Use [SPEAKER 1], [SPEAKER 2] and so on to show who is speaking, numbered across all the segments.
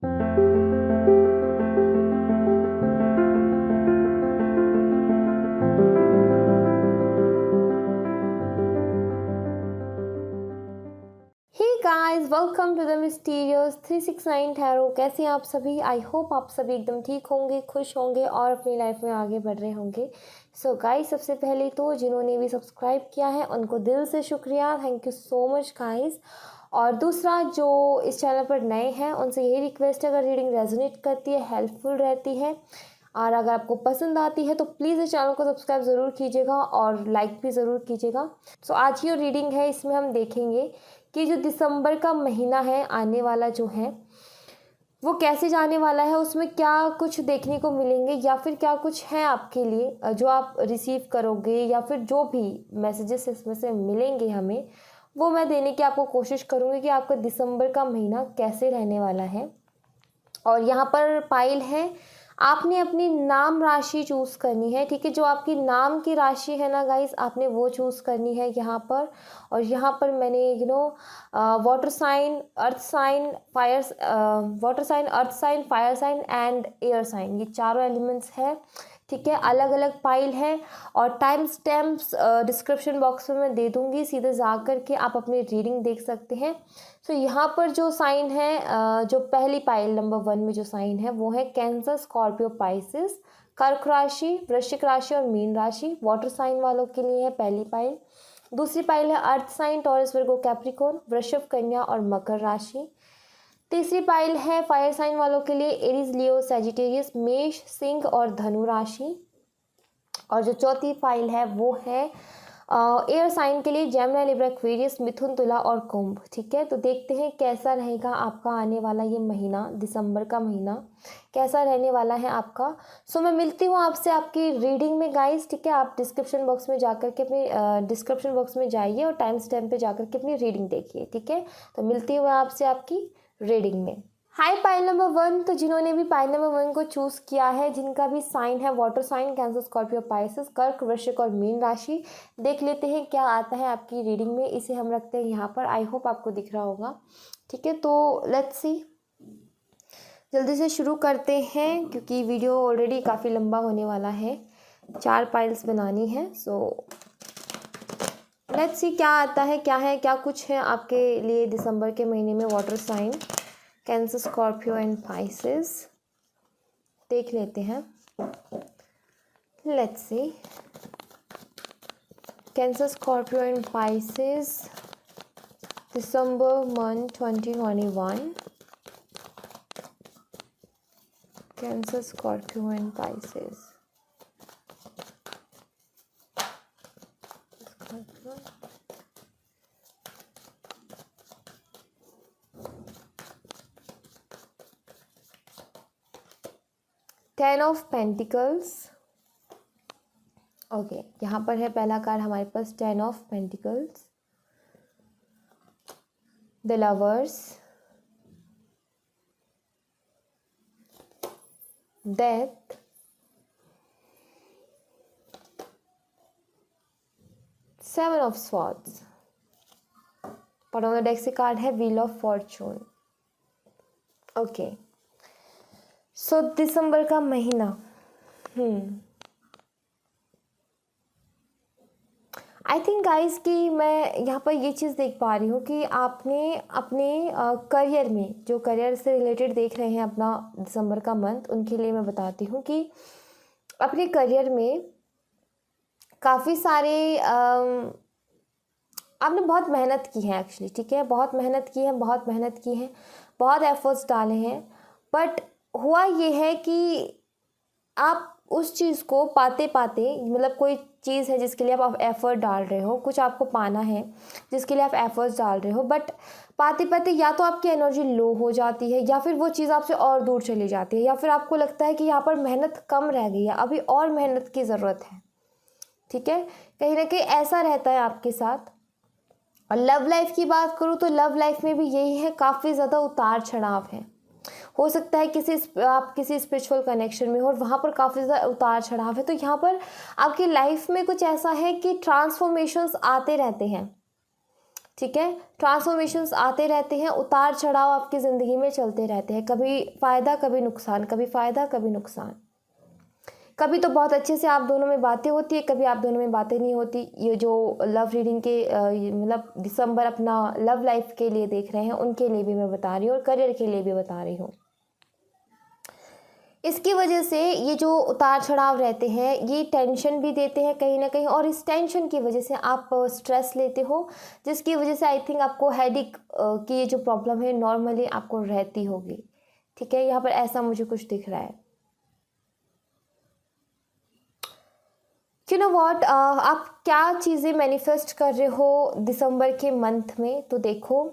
[SPEAKER 1] Guys welcome to the mysterious 369 tarot. कैसे हैं आप सभी? आई होप आप सभी एकदम ठीक होंगे, खुश होंगे और अपनी लाइफ में आगे बढ़ रहे होंगे। सो गाइस, सबसे पहले तो जिन्होंने भी सब्सक्राइब किया है उनको दिल से शुक्रिया, thank you so much guys. और दूसरा, जो इस चैनल पर नए हैं उनसे यही रिक्वेस्ट है, अगर रीडिंग रेजोनेट करती है, हेल्पफुल रहती है और अगर आपको पसंद आती है तो प्लीज़ इस चैनल को सब्सक्राइब ज़रूर कीजिएगा और लाइक भी ज़रूर कीजिएगा। सो आज की जो रीडिंग है इसमें हम देखेंगे कि जो दिसंबर का महीना है आने वाला जो है वो कैसे जाने वाला है, उसमें क्या कुछ देखने को मिलेंगे या फिर क्या कुछ है आपके लिए जो आप रिसीव करोगे, या फिर जो भी मैसेजेस इसमें से मिलेंगे हमें, वो मैं देने की आपको कोशिश करूँगी कि आपका दिसंबर का महीना कैसे रहने वाला है। और यहाँ पर पाइल है, आपने अपनी नाम राशि चूज़ करनी है, ठीक है। जो आपकी नाम की राशि है ना गाइस, आपने वो चूज़ करनी है यहाँ पर। और यहाँ पर मैंने water sign, earth sign, fire, water sign, earth sign, fire sign and air sign, ये चारों एलिमेंट्स है, ठीक है। अलग अलग पाइल है और टाइम स्टैम्प्स डिस्क्रिप्शन बॉक्स में मैं दे दूँगी, सीधे जा कर के आप अपनी रीडिंग देख सकते हैं। सो यहाँ पर जो साइन है, जो पहली पाइल नंबर 1 में जो साइन है वो है कैंसर, स्कॉर्पियो, पाइसेस, कर्क राशि, वृश्चिक राशि और मीन राशि। वाटर साइन वालों के लिए है पहली पाइल। दूसरी पाइल है अर्थ साइन, टॉरस, वर्गो, कैप्रिकॉर्न, वृषभ, कन्या और मकर राशि। तीसरी पाइल है फायर साइन वालों के लिए एरीज, लियो, सैजिटेरियस, मेष, सिंह और धनु राशि। और जो चौथी फाइल है वो है एयर साइन के लिए जेमिनी, लिब्रा, एक्वेरियस, मिथुन, तुला और कुंभ, ठीक है। तो देखते हैं कैसा रहेगा आपका आने वाला ये महीना, दिसंबर का महीना कैसा रहने वाला है आपका। सो मैं मिलती हूँ आपसे आपकी रीडिंग में गाइस, ठीक है। आप डिस्क्रिप्शन बॉक्स में जाकर के अपनी डिस्क्रिप्शन बॉक्स में जाइए और टाइम स्टैम्प पे जाकर के अपनी रीडिंग देखिए, ठीक है। तो मिलती हूँ आपसे आपकी रीडिंग में। हाय पाइल नंबर 1, तो जिन्होंने भी पाइल नंबर 1 को चूज़ किया है, जिनका भी साइन है water sign, Cancer, Scorpio, Pisces, कर्क, वृश्चिक और मीन राशि, देख लेते हैं क्या आता है आपकी रीडिंग में। इसे हम रखते हैं यहाँ पर, आई होप आपको दिख रहा होगा, ठीक है। तो लेट्स सी, जल्दी से शुरू करते हैं क्योंकि वीडियो ऑलरेडी काफ़ी लंबा होने वाला है, 4 पाइल्स बनानी है। सो लेट्स सी क्या आता है, क्या कुछ है आपके लिए दिसंबर के महीने में। Water sign, Cancer, Scorpio and Pisces, देख लेते हैं। Let's see, Cancer, Scorpio and Pisces, दिसंबर month 2021, Cancer, Scorpio and Pisces. 10 of pentacles, okay. यहाँ पर है पहला कार्ड हमारे पास 10 of pentacles, the lovers, death, seven of swords और ऑन द डेक से कार्ड है wheel of fortune, okay. So दिसंबर का महीना, आई थिंक गाइस कि मैं यहाँ पर ये चीज़ देख पा रही हूँ कि आपने अपने करियर में, जो करियर से रिलेटेड देख रहे हैं अपना दिसंबर का मंथ, उनके लिए मैं बताती हूँ कि अपने करियर में काफ़ी सारे आपने बहुत मेहनत की है एक्चुअली, ठीक है। बहुत मेहनत की है, बहुत एफर्ट्स डाले हैं, बट हुआ ये है कि आप उस चीज़ को पाते पाते, मतलब कोई चीज़ है जिसके लिए आप एफ़र्ट डाल रहे हो, कुछ आपको पाना है जिसके लिए आप एफ़र्ट्स डाल रहे हो, बट पाते पाते या तो आपकी एनर्जी लो हो जाती है या फिर वो चीज़ आपसे और दूर चली जाती है, या फिर आपको लगता है कि यहाँ पर मेहनत कम रह गई है, अभी और मेहनत की ज़रूरत है, ठीक है। कहीं ना कहीं ऐसा रहता है आपके साथ। और लव लाइफ की बात करूँ तो लव लाइफ में भी यही है, काफ़ी ज़्यादा उतार चढ़ाव है। हो सकता है आप किसी स्पिरिचुअल कनेक्शन में हो और वहाँ पर काफ़ी ज़्यादा उतार चढ़ाव है, तो यहाँ पर आपकी लाइफ में कुछ ऐसा है कि ट्रांसफॉर्मेशंस आते रहते हैं, ठीक है। ट्रांसफॉर्मेशंस आते रहते हैं, उतार चढ़ाव आपकी ज़िंदगी में चलते रहते हैं, कभी फ़ायदा कभी नुकसान, कभी फ़ायदा कभी नुकसान। कभी तो बहुत अच्छे से आप दोनों में बातें होती है, कभी आप दोनों में बातें नहीं होती। ये जो लव रीडिंग के मतलब दिसंबर अपना लव लाइफ के लिए देख रहे हैं, उनके लिए भी मैं बता रही हूँ और करियर के लिए भी बता रही हूँ। इसकी वजह से ये जो उतार चढ़ाव रहते हैं, ये टेंशन भी देते हैं कहीं ना कहीं, और इस टेंशन की वजह से आप स्ट्रेस लेते हो, जिसकी वजह से आई थिंक आपको हेडेक की ये जो प्रॉब्लम है नॉर्मली आपको रहती होगी। ठीक है, यहाँ पर ऐसा मुझे कुछ दिख रहा है। यू नो व्हाट, आप क्या चीज़ें मैनिफेस्ट कर रहे हो दिसंबर के मंथ में, तो देखो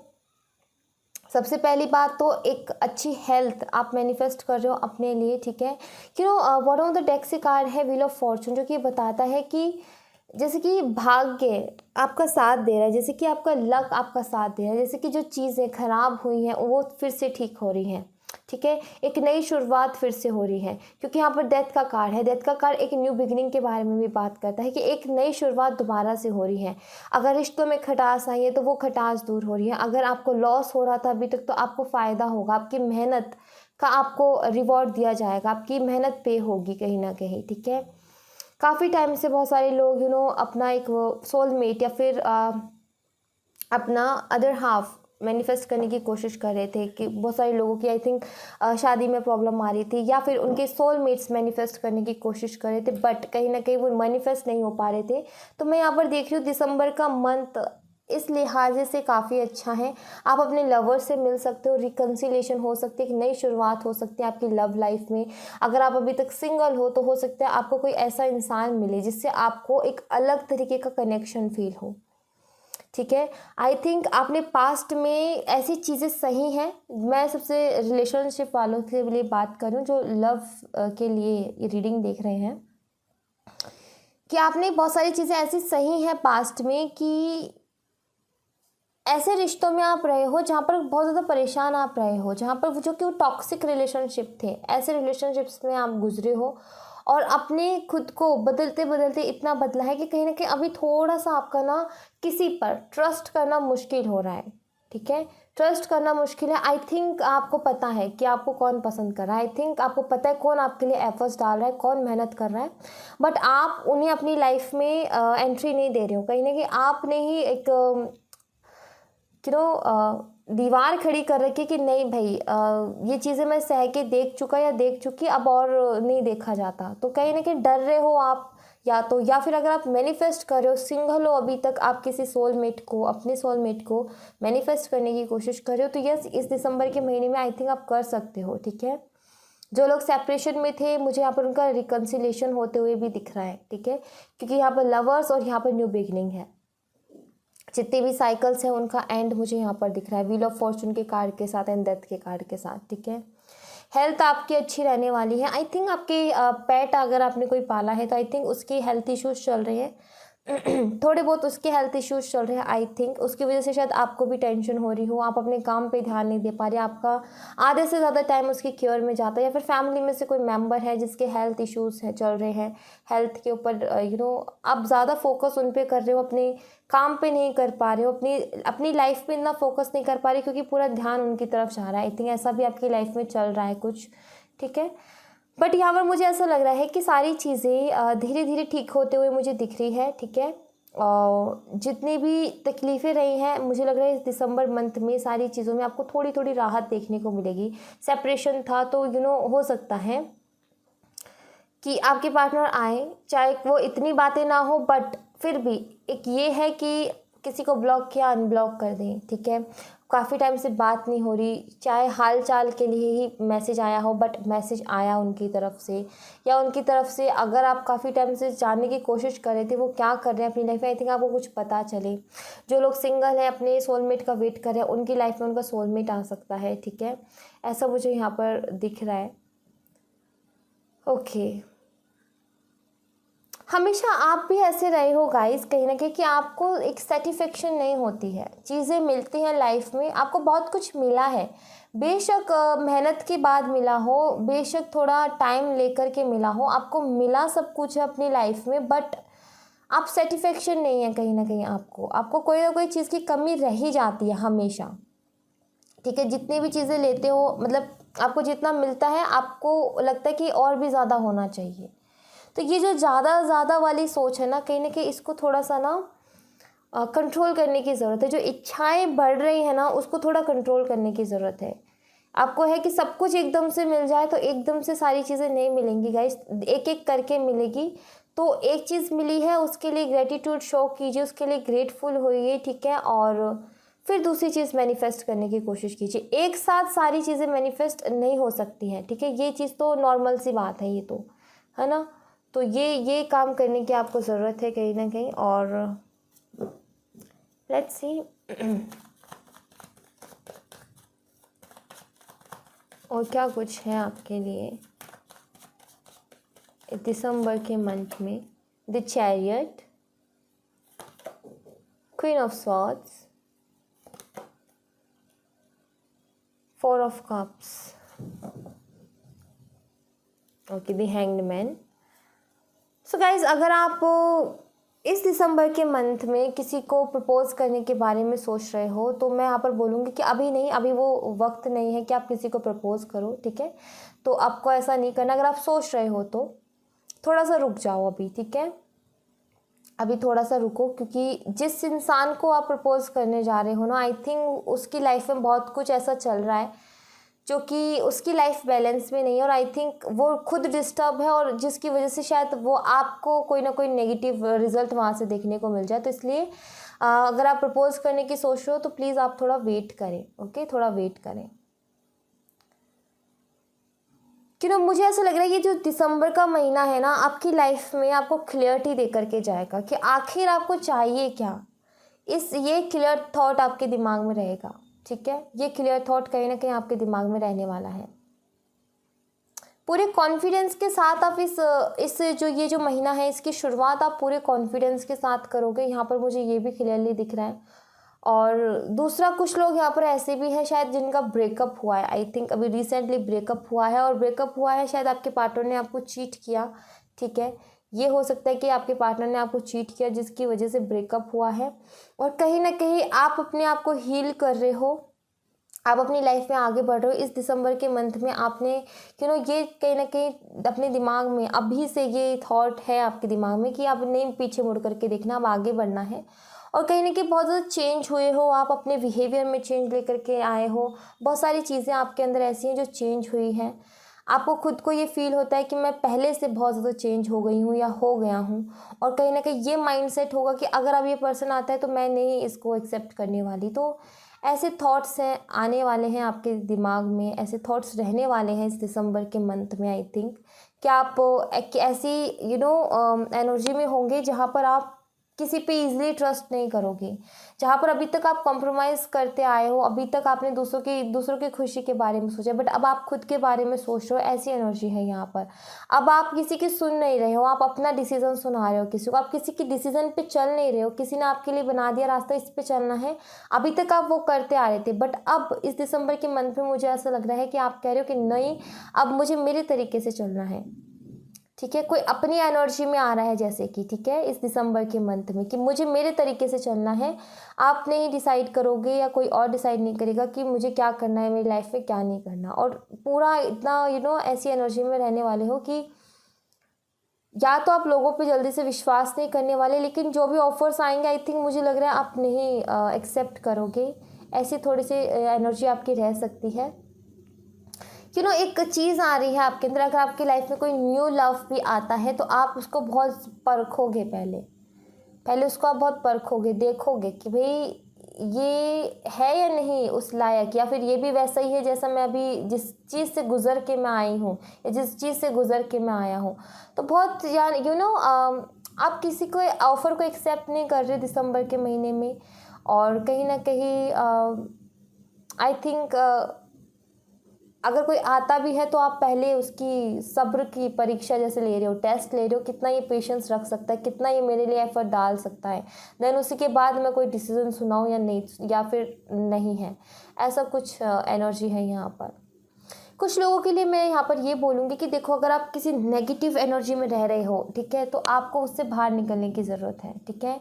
[SPEAKER 1] सबसे पहली बात तो एक अच्छी हेल्थ आप मैनिफेस्ट कर रहे हो अपने लिए। ठीक है, you know bottom of the deck से कार्ड है व्हील ऑफ फॉर्चून, जो कि बताता है कि जैसे कि भाग्य आपका साथ दे रहा है, जैसे कि आपका लक आपका साथ दे रहा है, जैसे कि जो चीज़ें खराब हुई हैं वो फिर से ठीक हो रही हैं। ठीक है, एक नई शुरुआत फिर से हो रही है, क्योंकि यहाँ पर डेथ का कार्ड है। डेथ का कार्ड एक न्यू बिगिनिंग के बारे में भी बात करता है कि एक नई शुरुआत दोबारा से हो रही है। अगर रिश्तों में खटास आई है तो वो खटास दूर हो रही है। अगर आपको लॉस हो रहा था अभी तक तो आपको फ़ायदा होगा, आपकी मेहनत का आपको रिवॉर्ड दिया जाएगा, आपकी मेहनत पे होगी कहीं ना कहीं। ठीक है, काफ़ी टाइम से बहुत सारे लोग अपना एक सोलमेट या फिर अपना अदर हाफ मैनिफेस्ट करने की कोशिश कर रहे थे, कि बहुत सारे लोगों की आई थिंक शादी में प्रॉब्लम आ रही थी, या फिर उनके सोलमेट्स मैनिफेस्ट करने की कोशिश कर रहे थे, बट कहीं ना कहीं वो मैनिफेस्ट नहीं हो पा रहे थे। तो मैं यहाँ पर देख रही हूँ दिसंबर का मंथ इस लिहाजे से काफ़ी अच्छा है। आप अपने लवर से मिल सकते हो, रिकन्सिलेशन हो सकती है, एक नई शुरुआत हो सकती है आपकी लव लाइफ में। अगर आप अभी तक सिंगल हो तो हो सकता है आपको कोई ऐसा इंसान मिले जिससे आपको एक अलग तरीके का कनेक्शन फील हो। ठीक है, आई थिंक आपने पास्ट में ऐसी चीज़ें सही हैं। मैं सबसे रिलेशनशिप वालों के लिए बात करूं जो लव के लिए ये रीडिंग देख रहे हैं, कि आपने बहुत सारी चीज़ें ऐसी सही हैं पास्ट में कि ऐसे रिश्तों में आप रहे हो जहाँ पर बहुत ज़्यादा परेशान आप रहे हो, जहाँ पर वो जो कि वो टॉक्सिक रिलेशनशिप थे, ऐसे रिलेशनशिप्स में आप गुजरे हो और अपने खुद को बदलते बदलते इतना बदला है कि कहीं ना कहीं अभी थोड़ा सा आपका ना किसी पर ट्रस्ट करना मुश्किल हो रहा है। ठीक है, ट्रस्ट करना मुश्किल है। आई थिंक आपको पता है कि आपको कौन पसंद कर रहा है, आई थिंक आपको पता है कौन आपके लिए एफर्ट्स डाल रहा है, कौन मेहनत कर रहा है, बट आप उन्हें अपनी लाइफ में एंट्री नहीं दे रहे हो। कहीं ना कहीं आपने ही एक दीवार खड़ी कर रखी कि नहीं भाई, ये चीज़ें मैं सह के देख चुका या देख चुकी, अब और नहीं देखा जाता। तो कहीं ना कहीं डर रहे हो आप, या फिर अगर आप मैनिफेस्ट कर रहे हो, सिंगल हो अभी तक, आप किसी सोलमेट को, अपने सोलमेट को मैनिफेस्ट करने की कोशिश कर रहे हो, तो यस इस दिसंबर के महीने में आई थिंक आप कर सकते हो। ठीक है, जो लोग सेपरेशन में थे मुझे यहाँ पर उनका रिकन्सिलेशन होते हुए भी दिख रहा है। ठीक है, क्योंकि यहाँ पर लवर्स और यहाँ पर न्यू बिगिनिंग है, जितने भी साइकिल्स हैं उनका एंड मुझे यहाँ पर दिख रहा है व्हील ऑफ फॉर्चून के कार्ड के साथ एंड डेथ के कार्ड के साथ। ठीक है, हेल्थ आपकी अच्छी रहने वाली है। आई थिंक आपके पेट अगर आपने कोई पाला है तो आई थिंक उसकी हेल्थ इश्यूज चल रहे हैं थोड़े बहुत उसके हेल्थ इश्यूज चल रहे हैं। आई थिंक उसकी वजह से शायद आपको भी टेंशन हो रही हो, आप अपने काम पे ध्यान नहीं दे पा रहे, आपका आधे से ज़्यादा टाइम उसकी केयर में जाता है, या फिर फैमिली में से कोई मेंबर है जिसके हेल्थ इश्यूज है चल रहे हैं, हेल्थ के ऊपर आप ज़्यादा फोकस उन पे कर रहे हो, अपने काम पे नहीं कर पा रहे हो, अपनी लाइफ पे इतना फोकस नहीं कर पा रहे क्योंकि पूरा ध्यान उनकी तरफ जा रहा है। आई थिंक ऐसा भी आपकी लाइफ में चल रहा है कुछ। ठीक है, बट यहाँ पर मुझे ऐसा लग रहा है कि सारी चीज़ें धीरे धीरे ठीक होते हुए मुझे दिख रही है। ठीक है, जितनी भी तकलीफ़ें रही हैं मुझे लग रहा है इस दिसंबर मंथ में सारी चीज़ों में आपको थोड़ी थोड़ी राहत देखने को मिलेगी। सेपरेशन था तो हो सकता है कि आपके पार्टनर आए, चाहे वो इतनी बातें ना हो, बट फिर भी एक ये है कि किसी को ब्लॉक किया अनब्लॉक कर दें। ठीक है, काफ़ी टाइम से बात नहीं हो रही, चाहे हाल चाल के लिए ही मैसेज आया हो, बट मैसेज आया उनकी तरफ से, या उनकी तरफ से अगर आप काफ़ी टाइम से जानने की कोशिश कर रहे थे वो क्या कर रहे हैं अपनी लाइफ में, आई थिंक आपको कुछ पता चले। जो लोग सिंगल हैं अपने सोलमेट का वेट कर रहे हैं, उनकी लाइफ में उनका सोलमेट आ सकता है। ठीक है, ऐसा मुझे यहाँ पर दिख रहा है। ओके, हमेशा आप भी ऐसे रहे हो गाइस कहीं ना कहीं कि आपको एक सेटिस्फेक्शन नहीं होती है, चीज़ें मिलती हैं लाइफ में, आपको बहुत कुछ मिला है, बेशक मेहनत के बाद मिला हो, बेशक थोड़ा टाइम लेकर के मिला हो, आपको मिला सब कुछ है अपनी लाइफ में, बट आप सेटिस्फेक्शन नहीं है कहीं ना कहीं, आपको कोई ना कोई चीज़ की कमी रह ही जाती है हमेशा, ठीक है। जितनी भी चीज़ें लेते हो, मतलब आपको जितना मिलता है आपको लगता है कि और भी ज़्यादा होना चाहिए। तो ये जो ज़्यादा वाली सोच है ना कहीं इसको थोड़ा सा ना कंट्रोल करने की ज़रूरत है। जो इच्छाएं बढ़ रही है ना उसको थोड़ा कंट्रोल करने की ज़रूरत है। आपको है कि सब कुछ एकदम से मिल जाए तो एकदम से सारी चीज़ें नहीं मिलेंगी गाइस, एक एक करके मिलेगी। तो एक चीज़ मिली है उसके लिए ग्रेटिट्यूड शो कीजिए, उसके लिए ग्रेटफुल होइए, ठीक है। और फिर दूसरी चीज़ मैनिफेस्ट करने की कोशिश कीजिए। एक साथ सारी चीज़ें मैनिफेस्ट नहीं हो सकती हैं, ठीक है। ये चीज़ तो नॉर्मल सी बात है, ये तो है ना। तो ये काम करने की आपको ज़रूरत है कहीं ना कहीं। और लेट्स सी और क्या कुछ है आपके लिए दिसंबर के मंथ में। The chariot, queen of swords, 4 of cups, okay, the hanged man. So guys, अगर आप इस दिसंबर के मंथ में किसी को प्रपोज करने के बारे में सोच रहे हो तो मैं यहाँ पर बोलूँगी कि अभी नहीं, अभी वो वक्त नहीं है कि आप किसी को प्रपोज करो, ठीक है। तो आपको ऐसा नहीं करना। अगर आप सोच रहे हो तो थोड़ा सा रुक जाओ अभी, ठीक है। अभी थोड़ा सा रुको, क्योंकि जिस इंसान को आप प्रपोज करने जा रहे हो ना, आई थिंक उसकी लाइफ में बहुत कुछ ऐसा चल रहा है जो कि उसकी लाइफ बैलेंस में नहीं है। और आई थिंक वो खुद डिस्टर्ब है, और जिसकी वजह से शायद वो आपको कोई ना कोई नेगेटिव रिजल्ट वहाँ से देखने को मिल जाए। तो इसलिए अगर आप प्रपोज करने की सोच रहे हो तो प्लीज़ आप थोड़ा वेट करें, ओके, थोड़ा वेट करें। क्योंकि मुझे ऐसा लग रहा है ये जो दिसंबर का महीना है ना, आपकी लाइफ में आपको क्लियरिटी दे करके जाएगा कि आखिर आपको चाहिए क्या। ये क्लियर थॉट आपके दिमाग में रहेगा, ठीक है। ये क्लियर थॉट कहीं ना कहीं आपके दिमाग में रहने वाला है। पूरे कॉन्फिडेंस के साथ आप इस ये जो महीना है इसकी शुरुआत आप पूरे कॉन्फिडेंस के साथ करोगे। यहाँ पर मुझे ये भी क्लियरली दिख रहा है। और दूसरा, कुछ लोग यहाँ पर ऐसे भी हैं शायद जिनका ब्रेकअप हुआ है। आई थिंक अभी रिसेंटली ब्रेकअप हुआ है, और ब्रेकअप हुआ है शायद आपके पार्टनर ने आपको चीट किया, ठीक है। ये हो सकता है कि आपके पार्टनर ने आपको चीट किया जिसकी वजह से ब्रेकअप हुआ है। और कहीं ना कहीं आप अपने आप को हील कर रहे हो, आप अपनी लाइफ में आगे बढ़ रहे हो। इस दिसंबर के मंथ में आपने ये कहीं ना कहीं अपने दिमाग में अभी से ये थॉट है आपके दिमाग में कि आप नहीं पीछे मुड़ करके देखना, अब आगे बढ़ना है। और कहीं ना कहीं बहुत ज़्यादा चेंज हुए हो आप, अपने बिहेवियर में चेंज लेकर के आए हो। बहुत सारी चीज़ें आपके अंदर ऐसी हैं जो चेंज हुई हैं। आपको खुद को ये फील होता है कि मैं पहले से बहुत ज़्यादा चेंज हो गई हूँ या हो गया हूँ। और कहीं ना कहीं ये माइंडसेट होगा कि अगर अब ये पर्सन आता है तो मैं नहीं इसको एक्सेप्ट करने वाली। तो ऐसे थॉट्स हैं, आने वाले हैं आपके दिमाग में, ऐसे थॉट्स रहने वाले हैं इस दिसंबर के मंथ में। आई थिंक कि आप ऐसी एनर्जी में होंगे जहाँ पर आप किसी पे इजीली ट्रस्ट नहीं करोगे। जहाँ पर अभी तक आप कॉम्प्रोमाइज़ करते आए हो, अभी तक आपने दूसरों की खुशी के बारे में सोचा, बट अब आप खुद के बारे में सोच रहे हो, ऐसी एनर्जी है यहाँ पर। अब आप किसी की सुन नहीं रहे हो, आप अपना डिसीजन सुना रहे हो किसी को, आप किसी की डिसीजन पे चल नहीं रहे हो। किसी ने आपके लिए बना दिया रास्ता, इस पे चलना है, अभी तक आप वो करते आ रहे थे, बट अब इस दिसंबर के मंथ में मुझे ऐसा लग रहा है कि आप कह रहे हो कि नहीं, अब मुझे मेरे तरीके से चलना है, ठीक है। कोई अपनी एनर्जी में आ रहा है जैसे कि, ठीक है, इस दिसंबर के मंथ में कि मुझे मेरे तरीके से चलना है। आप नहीं डिसाइड करोगे या कोई और डिसाइड नहीं करेगा कि मुझे क्या करना है मेरी लाइफ में, क्या नहीं करना। और पूरा इतना ऐसी एनर्जी में रहने वाले हो कि या तो आप लोगों पे जल्दी से विश्वास नहीं करने वाले, लेकिन जो भी ऑफर्स आएंगे आई थिंक मुझे लग रहा है आप नहीं एक्सेप्ट करोगे। ऐसी थोड़ी सी एनर्जी आपकी रह सकती है। एक चीज़ आ रही है आपके अंदर, अगर आपकी लाइफ में कोई न्यू लव भी आता है तो आप उसको बहुत परखोगे, पहले उसको आप बहुत परखोगे, देखोगे कि भाई ये है या नहीं उस लायक, या फिर ये भी वैसा ही है जैसा मैं अभी जिस चीज़ से गुजर के मैं आई हूँ या जिस चीज़ से गुजर के मैं आया हूँ। तो बहुत यार आप किसी को ऑफ़र को एक्सेप्ट नहीं कर रहे दिसंबर के महीने में। और कहीं ना कहीं आई थिंक अगर कोई आता भी है तो आप पहले उसकी सब्र की परीक्षा जैसे ले रहे हो, टेस्ट ले रहे हो, कितना ये पेशेंस रख सकता है, कितना ये मेरे लिए एफर्ट डाल सकता है, देन उसी के बाद मैं कोई डिसीजन सुनाऊँ या नहीं, या फिर नहीं है। ऐसा कुछ एनर्जी है यहाँ पर। कुछ लोगों के लिए मैं यहाँ पर ये बोलूँगी कि देखो, अगर आप किसी नेगेटिव एनर्जी में रह रहे हो, ठीक है, तो आपको उससे बाहर निकलने की ज़रूरत है, ठीक है।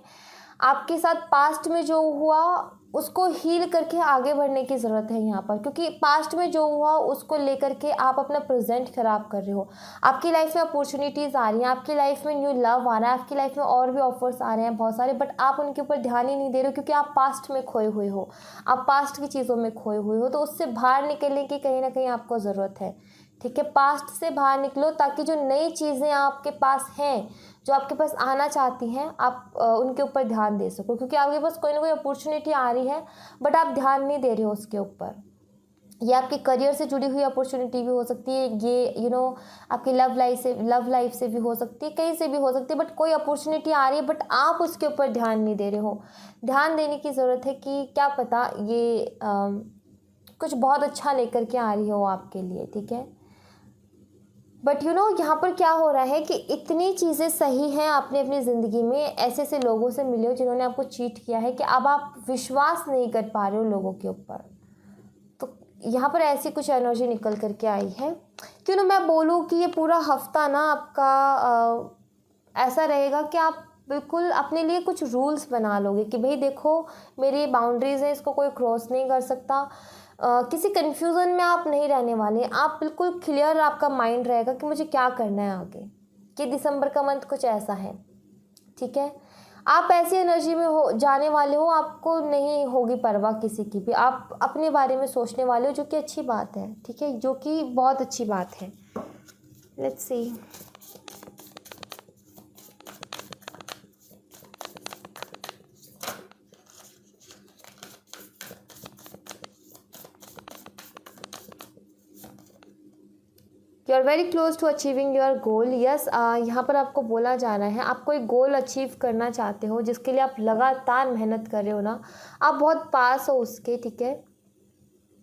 [SPEAKER 1] आपके साथ पास्ट में जो हुआ उसको हील करके आगे बढ़ने की ज़रूरत है यहाँ पर, क्योंकि पास्ट में जो हुआ उसको लेकर के आप अपना प्रेजेंट ख़राब कर रहे हो। आपकी लाइफ में अपॉर्चुनिटीज़ आ रही हैं, आपकी लाइफ में न्यू लव आ रहा है, आपकी लाइफ में और भी ऑफर्स आ रहे हैं बहुत सारे, बट आप उनके ऊपर ध्यान ही नहीं दे रहे हो क्योंकि आप पास्ट में खोए हुए हो, आप पास्ट की चीज़ों में खोए हुए हो। तो उससे बाहर निकलने की कहीं ना कहीं आपको ज़रूरत है, ठीक है। पास्ट से बाहर निकलो ताकि जो नई चीज़ें आपके पास हैं, जो आपके पास आना चाहती हैं, आप उनके ऊपर ध्यान दे सको, क्योंकि आपके पास कोई ना कोई अपॉर्चुनिटी आ रही है बट आप ध्यान नहीं दे रहे हो उसके ऊपर। ये आपके करियर से जुड़ी हुई अपॉर्चुनिटी भी हो सकती है, ये आपकी लव लाइफ से भी हो सकती है, कहीं से भी हो सकती है, बट कोई अपॉर्चुनिटी आ रही है बट आप उसके ऊपर ध्यान नहीं दे रहे हो। ध्यान देने की ज़रूरत है कि क्या पता ये कुछ बहुत अच्छा लेकर के आ रही हो आपके लिए, ठीक है। बट यहाँ पर क्या हो रहा है कि इतनी चीज़ें सही हैं आपने अपनी ज़िंदगी में, ऐसे ऐसे लोगों से मिले हो जिन्होंने आपको चीट किया है कि अब आप विश्वास नहीं कर पा रहे हो लोगों के ऊपर। तो यहाँ पर ऐसी कुछ एनर्जी निकल करके आई है। क्यों ना मैं बोलूँ कि ये पूरा हफ्ता ना आपका ऐसा रहेगा कि आप बिल्कुल अपने लिए कुछ रूल्स बना लोगे कि भाई देखो, मेरी बाउंड्रीज़ हैं, इसको कोई क्रॉस नहीं कर सकता। किसी कन्फ्यूज़न में आप नहीं रहने वाले, आप बिल्कुल क्लियर, आपका माइंड रहेगा कि मुझे क्या करना है आगे। कि दिसंबर का मंथ कुछ ऐसा है, ठीक है। आप ऐसी एनर्जी में हो जाने वाले हो, आपको नहीं होगी परवाह किसी की भी, आप अपने बारे में सोचने वाले हो, जो कि अच्छी बात है, ठीक है, जो कि बहुत अच्छी बात है। Let's see. You are very close to achieving your goal. Yes, यहाँ पर आपको बोला जा रहा है, आप कोई गोल अचीव करना चाहते हो जिसके लिए आप लगातार मेहनत कर रहे हो ना, आप बहुत पास हो उसके, ठीक है,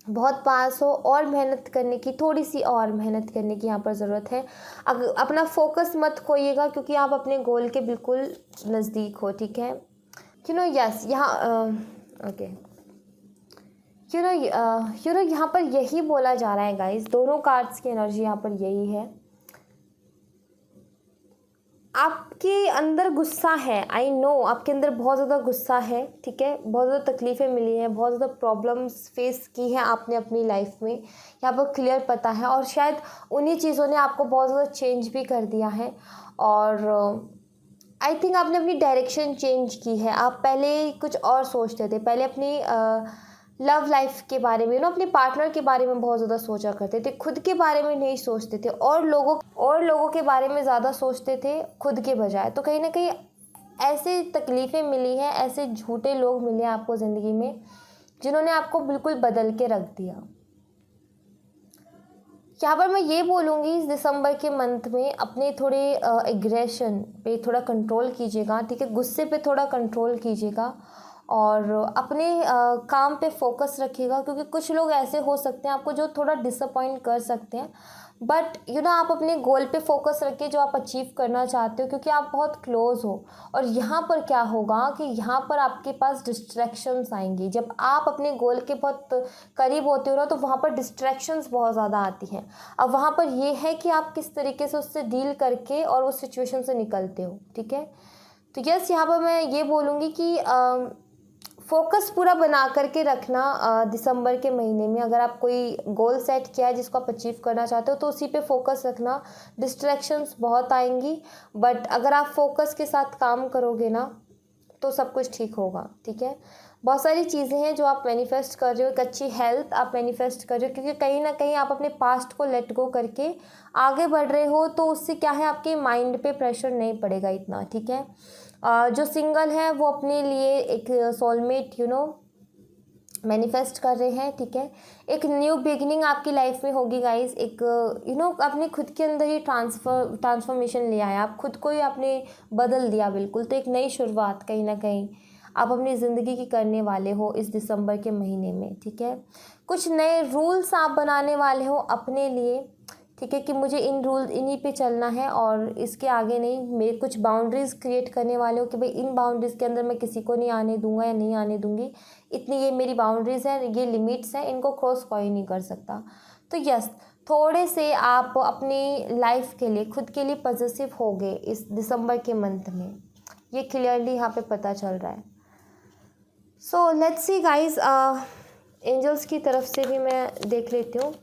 [SPEAKER 1] बहुत पास हो। और मेहनत करने की, थोड़ी सी और मेहनत करने की यहाँ पर ज़रूरत है। अपना फोकस मत खोइएगा क्योंकि आप अपने गोल के बिल्कुल नज़दीक हो, ठीक है। यस, यहाँ ओके, यहाँ पर यही बोला जा रहा है गाइस, दोनों कार्ड्स की एनर्जी यहाँ पर यही है। आपके अंदर गुस्सा है, आई नो, आपके अंदर बहुत ज़्यादा गुस्सा है, ठीक है, बहुत ज़्यादा तकलीफ़ें मिली हैं, बहुत ज़्यादा प्रॉब्लम्स फेस की हैं आपने अपनी लाइफ में, यहाँ पर क्लियर पता है। और शायद उन्हीं चीज़ों ने आपको बहुत ज़्यादा चेंज भी कर दिया है। और आई थिंक आपने अपनी डायरेक्शन चेंज की है। आप पहले कुछ और सोचते थे, पहले अपनी लव लाइफ के बारे में, अपने पार्टनर के बारे में बहुत ज़्यादा सोचा करते थे, खुद के बारे में नहीं सोचते थे, और लोगों के बारे में ज़्यादा सोचते थे खुद के बजाय। तो कहीं ना कहीं ऐसे तकलीफ़ें मिली हैं, ऐसे झूठे लोग मिले आपको ज़िंदगी में जिन्होंने आपको बिल्कुल बदल के रख दिया। यहाँ पर मैं ये बोलूँगी, इस दिसंबर के मंथ में अपने थोड़े एग्रेशन पे थोड़ा कंट्रोल कीजिएगा, ठीक है, गुस्से पे थोड़ा कंट्रोल कीजिएगा और अपने काम पे फोकस रखिएगा, क्योंकि कुछ लोग ऐसे हो सकते हैं आपको जो थोड़ा डिसअपॉइंट कर सकते हैं। बट आप अपने गोल पे फोकस रखिए जो आप अचीव करना चाहते हो, क्योंकि आप बहुत क्लोज हो। और यहाँ पर क्या होगा कि यहाँ पर आपके पास डिस्ट्रैक्शंस आएंगी। जब आप अपने गोल के बहुत करीब होते हो ना, तो वहाँ पर डिस्ट्रैक्शंस बहुत ज़्यादा आती हैं। अब वहाँ पर ये है कि आप किस तरीके से उससे डील करके और उस सिचुएशन से निकलते हो, ठीक है। तो यस, यहाँ पर मैं ये बोलूँगी कि फोकस पूरा बना करके रखना दिसंबर के महीने में। अगर आप कोई गोल सेट किया है जिसको आप अचीव करना चाहते हो, तो उसी पे फोकस रखना। डिस्ट्रैक्शंस बहुत आएंगी, बट अगर आप फोकस के साथ काम करोगे ना, तो सब कुछ ठीक होगा, ठीक है। बहुत सारी चीज़ें हैं जो आप मैनिफेस्ट कर रहे हो, एक अच्छी हेल्थ आप मैनिफेस्ट कर रहे हो, क्योंकि कहीं ना कहीं आप अपने पास्ट को लेट गो करके आगे बढ़ रहे हो। तो उससे क्या है, आपके माइंड पे प्रेशर नहीं पड़ेगा इतना, ठीक है। जो सिंगल है वो अपने लिए एक सोलमेट मैनिफेस्ट कर रहे हैं, ठीक है। एक न्यू बिगिनिंग आपकी लाइफ में होगी गाइस। एक अपने खुद के अंदर ही ट्रांसफॉर्मेशन लिया है, आप खुद को ही आपने बदल दिया बिल्कुल। तो एक नई शुरुआत कहीं ना कहीं आप अपनी ज़िंदगी की करने वाले हो इस दिसंबर के महीने में, ठीक है। कुछ नए रूल्स आप बनाने वाले हो अपने लिए, ठीक है, कि मुझे इन्हीं पे चलना है और इसके आगे नहीं। मेरे कुछ बाउंड्रीज़ क्रिएट करने वाले हो कि भाई इन बाउंड्रीज़ के अंदर मैं किसी को नहीं आने दूंगा या नहीं आने दूंगी, इतनी ये मेरी बाउंड्रीज़ हैं, ये लिमिट्स हैं, इनको क्रॉस कोई नहीं कर सकता। तो यस, थोड़े से आप अपनी लाइफ के लिए, खुद के लिए पॉजिटिव हो गए इस दिसंबर के मंथ में, ये क्लियरली यहाँ पे पता चल रहा है। So let's see guys, angels की तरफ से भी मैं देख लेती हूँ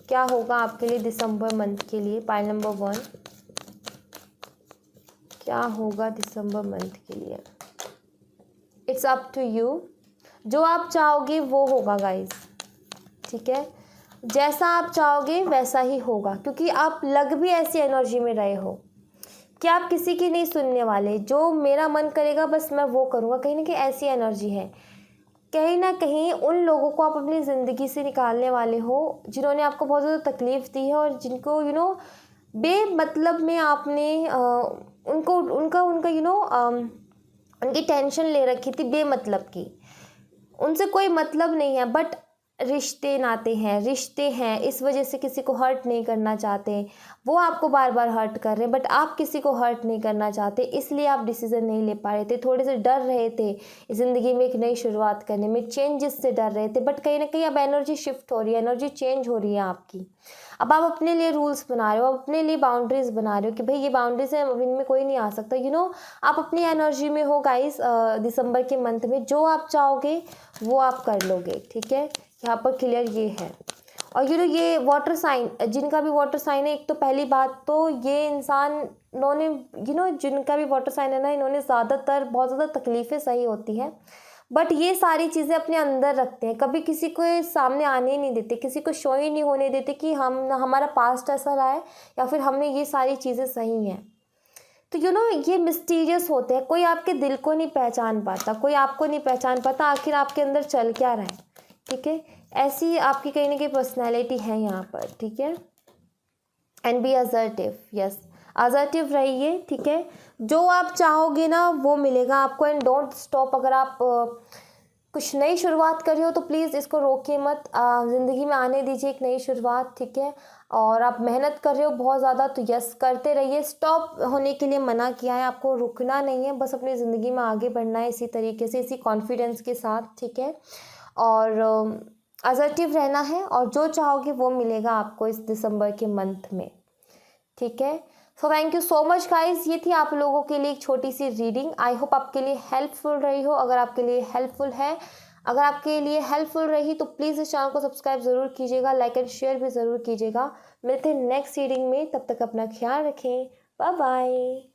[SPEAKER 1] क्या होगा आपके लिए दिसंबर मंथ के लिए। पाइल नंबर 1, क्या होगा दिसंबर मंथ के लिए। इट्स अप टू यू, जो आप चाहोगे वो होगा गाइज, ठीक है। जैसा आप चाहोगे वैसा ही होगा, क्योंकि आप लग भी ऐसी एनर्जी में रहे हो कि आप किसी की नहीं सुनने वाले, जो मेरा मन करेगा बस मैं वो करूँगा। कहीं ना कहीं ऐसी एनर्जी है, कहीं ना कहीं उन लोगों को आप अपनी ज़िंदगी से निकालने वाले हो जिन्होंने आपको बहुत ज़्यादा तकलीफ़ दी है, और जिनको बेमतलब में आपने उनको उनका उनका उनकी टेंशन ले रखी थी बेमतलब की। उनसे कोई मतलब नहीं है, बट रिश्ते नाते हैं, रिश्ते हैं, इस वजह से किसी को हर्ट नहीं करना चाहते। वो आपको बार बार हर्ट कर रहे हैं, बट आप किसी को हर्ट नहीं करना चाहते, इसलिए आप डिसीज़न नहीं ले पा रहे थे। थोड़े से डर रहे थे ज़िंदगी में एक नई शुरुआत करने में, चेंजेस से डर रहे थे, बट कहीं ना कहीं अब एनर्जी शिफ्ट हो रही है, एनर्जी चेंज हो रही है आपकी। अब आप अपने लिए रूल्स बना रहे हो, अपने लिए बाउंड्रीज बना रहे हो कि भाई ये बाउंड्रीज है, अब इनमें कोई नहीं आ सकता। आप अपनी एनर्जी में हो गाइस। दिसंबर के मंथ में जो आप चाहोगे वो आप कर लोगे, ठीक है। यहाँ पर क्लियर ये है। और ये वाटर साइन, जिनका भी वाटर साइन है, एक तो पहली बात तो ये इंसान इन्होंने जिनका भी वाटर साइन है ना, इन्होंने ज़्यादातर बहुत ज़्यादा तकलीफ़ें सही होती हैं, बट ये सारी चीज़ें अपने अंदर रखते हैं, कभी किसी को सामने आने ही नहीं देते, किसी को शो ही नहीं होने देते कि हमारा पास्ट ऐसा रहा है या फिर हमने ये सारी चीज़ें सही हैं। तो ये मिस्टीरियस होते हैं, कोई आपके दिल को नहीं पहचान पाता, कोई आपको नहीं पहचान पाता आखिर आपके अंदर चल क्या रहा है, ठीक है। ऐसी आपकी कहीं ना कहीं पर्सनैलिटी है यहाँ पर, ठीक है। And be assertive, yes, assertive रहिए, ठीक है। जो आप चाहोगे ना वो मिलेगा आपको। And don't stop. अगर आप कुछ नई शुरुआत कर रहे हो तो प्लीज़ इसको रोकिए मत, ज़िंदगी में आने दीजिए एक नई शुरुआत, ठीक है। और आप मेहनत कर रहे हो बहुत ज़्यादा तो यस करते रहिए। स्टॉप होने के लिए मना किया है, आपको रुकना नहीं है, बस अपनी ज़िंदगी में आगे बढ़ना है इसी तरीके से, इसी कॉन्फिडेंस के साथ, ठीक है। और असर्टिव रहना है, और जो चाहोगे वो मिलेगा आपको इस दिसंबर के मंथ में, ठीक है। So thank you so much guys, ये थी आप लोगों के लिए एक छोटी सी रीडिंग। आई होप आपके लिए हेल्पफुल रही हो। अगर आपके लिए हेल्पफुल रही तो प्लीज़ इस चैनल को सब्सक्राइब ज़रूर कीजिएगा, लाइक एंड शेयर भी ज़रूर कीजिएगा। मिलते हैं नेक्स्ट रीडिंग में, तब तक अपना ख्याल रखें, बाय बाय।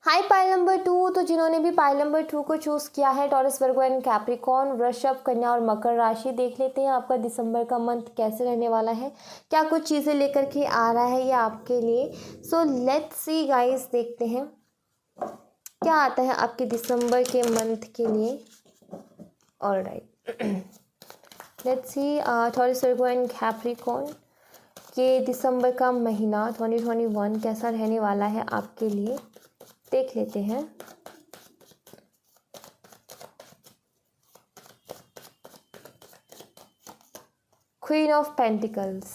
[SPEAKER 1] हाय पाइल नंबर 2, तो जिन्होंने भी पाइल नंबर 2 को चूज़ किया है, टॉरस, वर्गो एंड कैप्रिकॉर्न, वृषभ, कन्या और मकर राशि, देख लेते हैं आपका दिसंबर का मंथ कैसे रहने वाला है, क्या कुछ चीज़ें लेकर के आ रहा है ये आपके लिए। सो लेट्स सी गाइस, देखते हैं क्या आता है आपके दिसंबर के मंथ के लिए। Alright, let's see taurus, Virgo and Capricorn, ये दिसंबर का महीना 2021 कैसा रहने वाला है आपके लिए, देख लेते हैं। Queen of pentacles,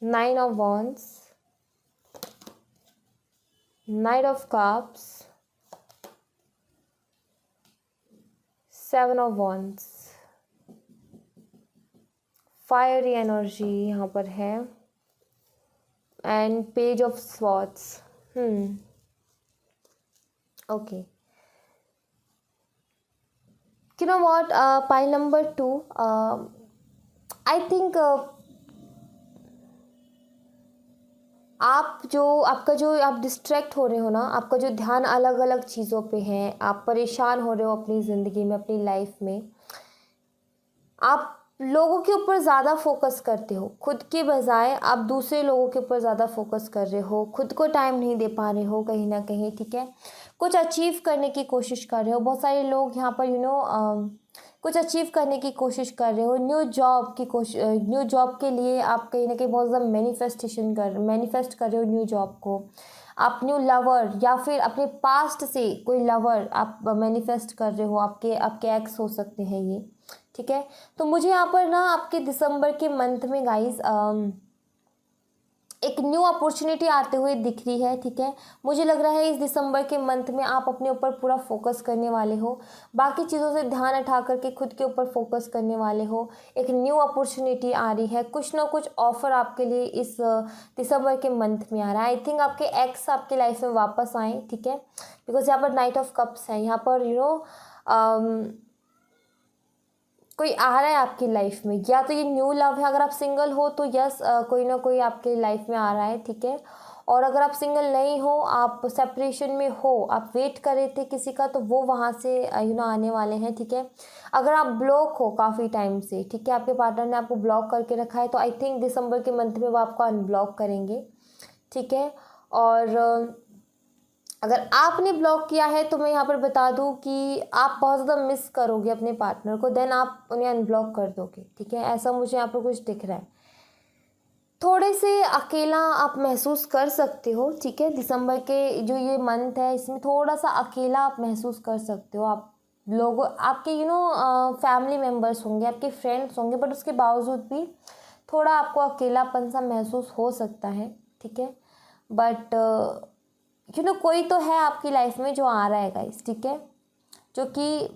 [SPEAKER 1] 9 of wands, night of cups, 7 of wands, fiery energy यहाँ पर है, and page of swords. Okay, you know what, pile number 2, I think आप डिस्ट्रैक्ट हो रहे हो ना, आपका जो ध्यान अलग अलग चीज़ों पे है, आप परेशान हो रहे हो अपनी ज़िंदगी में, अपनी लाइफ में, आप लोगों के ऊपर ज़्यादा फोकस करते हो, खुद के बजाय आप दूसरे लोगों के ऊपर ज़्यादा फोकस कर रहे हो, खुद को टाइम नहीं दे पा रहे हो कहीं ना कहीं, ठीक है। कुछ अचीव करने की कोशिश कर रहे हो, बहुत सारे लोग यहाँ पर कुछ अचीव करने की कोशिश कर रहे हो, न्यू जॉब के लिए आप कहीं ना कहीं बहुत ज़्यादा मैनिफेस्ट कर रहे हो न्यू जॉब को, आप न्यू लवर या फिर अपने पास्ट से कोई लवर आप मैनिफेस्ट कर रहे हो, आपके एक्स हो सकते हैं ये, ठीक है। तो मुझे यहाँ पर ना आपके दिसंबर के मंथ में गाइस एक न्यू अपॉर्चुनिटी आते हुए दिख रही है, ठीक है। मुझे लग रहा है इस दिसंबर के मंथ में आप अपने ऊपर पूरा फोकस करने वाले हो, बाकी चीज़ों से ध्यान हटा करके खुद के ऊपर फोकस करने वाले हो। एक न्यू अपॉर्चुनिटी आ रही है, कुछ ना कुछ ऑफर आपके लिए इस दिसंबर के मंथ में आ रहा है। आई थिंक आपके एक्स आपकी लाइफ में वापस आए, ठीक है, बिकॉज यहाँ पर नाइट ऑफ कप्स है, यहाँ पर कोई आ रहा है आपकी लाइफ में, या तो ये न्यू लव है। अगर आप सिंगल हो तो यस, कोई ना कोई आपके लाइफ में आ रहा है, ठीक है। और अगर आप सिंगल नहीं हो, आप सेपरेशन में हो, आप वेट कर रहे थे किसी का, तो वो वहाँ से आने वाले हैं, ठीक है। अगर आप ब्लॉक हो काफ़ी टाइम से, ठीक है, आपके पार्टनर ने आपको ब्लॉक करके रखा है, तो आई थिंक दिसंबर के मंथ में वो आपको अनब्लॉक करेंगे, ठीक है। और अगर आपने ब्लॉक किया है तो मैं यहाँ पर बता दूँ कि आप बहुत ज़्यादा मिस करोगे अपने पार्टनर को, देन आप उन्हें अनब्लॉक कर दोगे, ठीक है। ऐसा मुझे यहाँ पर कुछ दिख रहा है। थोड़े से अकेला आप महसूस कर सकते हो, ठीक है। दिसंबर के जो ये मंथ है इसमें थोड़ा सा अकेला आप महसूस कर सकते हो। आप लोगों आपके फैमिली मेम्बर्स होंगे, आपके फ्रेंड्स होंगे, बट उसके बावजूद भी थोड़ा आपको अकेलापन सा महसूस हो सकता है, ठीक है। बट कोई तो है आपकी लाइफ में जो आ रहा है गाइस, ठीक है, जो कि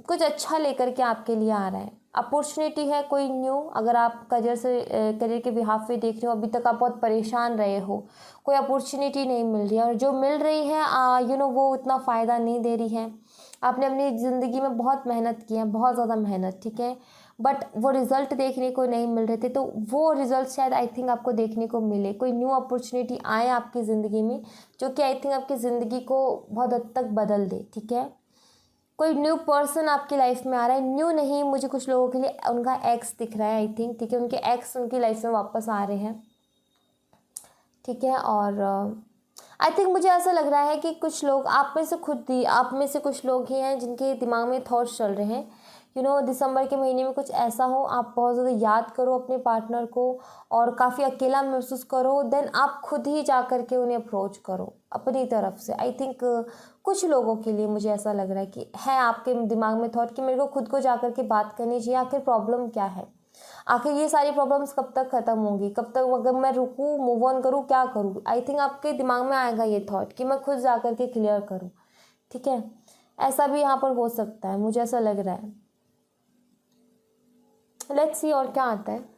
[SPEAKER 1] कुछ अच्छा लेकर के आपके लिए आ रहा है। अपॉर्चुनिटी है कोई न्यू। अगर आप करियर के बिहाफ पे देख रहे हो, अभी तक आप बहुत परेशान रहे हो, कोई अपॉर्चुनिटी नहीं मिल रही है, और जो मिल रही है वो उतना फ़ायदा नहीं दे रही है। आपने अपनी ज़िंदगी में बहुत मेहनत की है, बहुत ज़्यादा मेहनत, ठीक है, बट वो रिज़ल्ट देखने को नहीं मिल रहे थे, तो वो रिज़ल्ट शायद आई थिंक आपको देखने को मिले। कोई न्यू अपॉर्चुनिटी आए आपकी ज़िंदगी में, जो कि आई थिंक आपकी ज़िंदगी को बहुत हद तक बदल दे, ठीक है। कोई न्यू पर्सन आपकी लाइफ में आ रहा है, न्यू नहीं, मुझे कुछ लोगों के लिए उनका एक्स दिख रहा है आई थिंक, ठीक है, उनके एक्स उनकी लाइफ में वापस आ रहे हैं, ठीक है। और आई थिंक मुझे ऐसा लग रहा है कि कुछ लोग आप में से कुछ लोग ही हैं जिनके दिमाग में थॉट्स चल रहे हैं, दिसंबर के महीने में कुछ ऐसा हो, आप बहुत ज़्यादा याद करो अपने पार्टनर को और काफ़ी अकेला महसूस करो, देन आप खुद ही जा कर के उन्हें अप्रोच करो अपनी तरफ से। आई थिंक कुछ लोगों के लिए मुझे ऐसा लग रहा है कि है आपके दिमाग में थॉट कि मेरे को खुद को जा कर के बात करनी चाहिए, आखिर प्रॉब्लम क्या है, आखिर ये सारी प्रॉब्लम्स कब तक ख़त्म होंगी, कब तक, अगर मैं रुकूँ, मूव ऑन करूँ, क्या करूँ। आई थिंक आपके दिमाग में आएगा ये थॉट कि मैं खुद जा कर के क्लियर करूँ, ठीक है। ऐसा भी यहाँ पर हो सकता है, मुझे ऐसा लग रहा है। लेट्स सी और क्या आता है।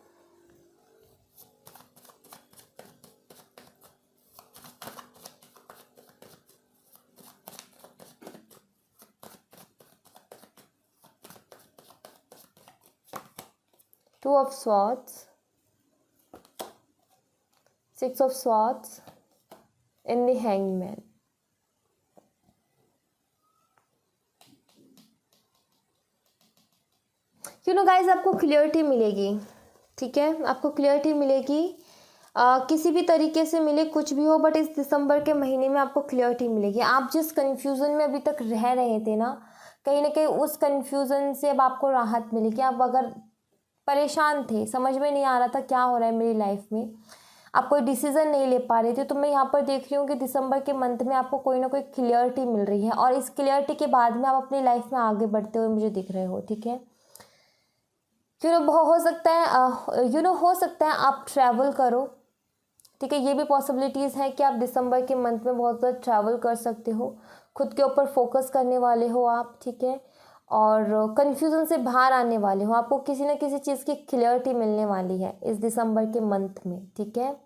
[SPEAKER 1] Two of Swords, Six of Swords, and the Hangman. Guys आपको क्लियरिटी मिलेगी, ठीक है, आपको क्लियरिटी मिलेगी, किसी भी तरीके से मिले, कुछ भी हो, बट इस दिसंबर के महीने में आपको क्लियरिटी मिलेगी। आप जिस कन्फ्यूज़न में अभी तक रह रहे थे ना कहीं उस कन्फ्यूज़न से अब आपको राहत मिलेगी। आप अगर परेशान थे, समझ में नहीं आ रहा था क्या हो रहा है मेरी लाइफ में, आप कोई डिसीज़न नहीं ले पा रहे थे, तो मैं यहाँ पर देख रही हूँ कि दिसंबर के मंथ में आपको कोई ना कोई क्लियरिटी मिल रही है, और इस क्लियरिटी के बाद में आप अपनी लाइफ में आगे बढ़ते हुए मुझे दिख रहे हो, ठीक है। हो सकता है हो सकता है आप ट्रैवल करो, ठीक है, ये भी पॉसिबिलिटीज़ हैं कि आप दिसंबर के मंथ में बहुत ज़्यादा ट्रैवल कर सकते हो, खुद के ऊपर फोकस करने वाले हो आप, ठीक है, और कन्फ्यूज़न से बाहर आने वाले हो, आपको किसी न किसी चीज़ की क्लियरिटी मिलने वाली है इस दिसंबर के मंथ में, ठीक है।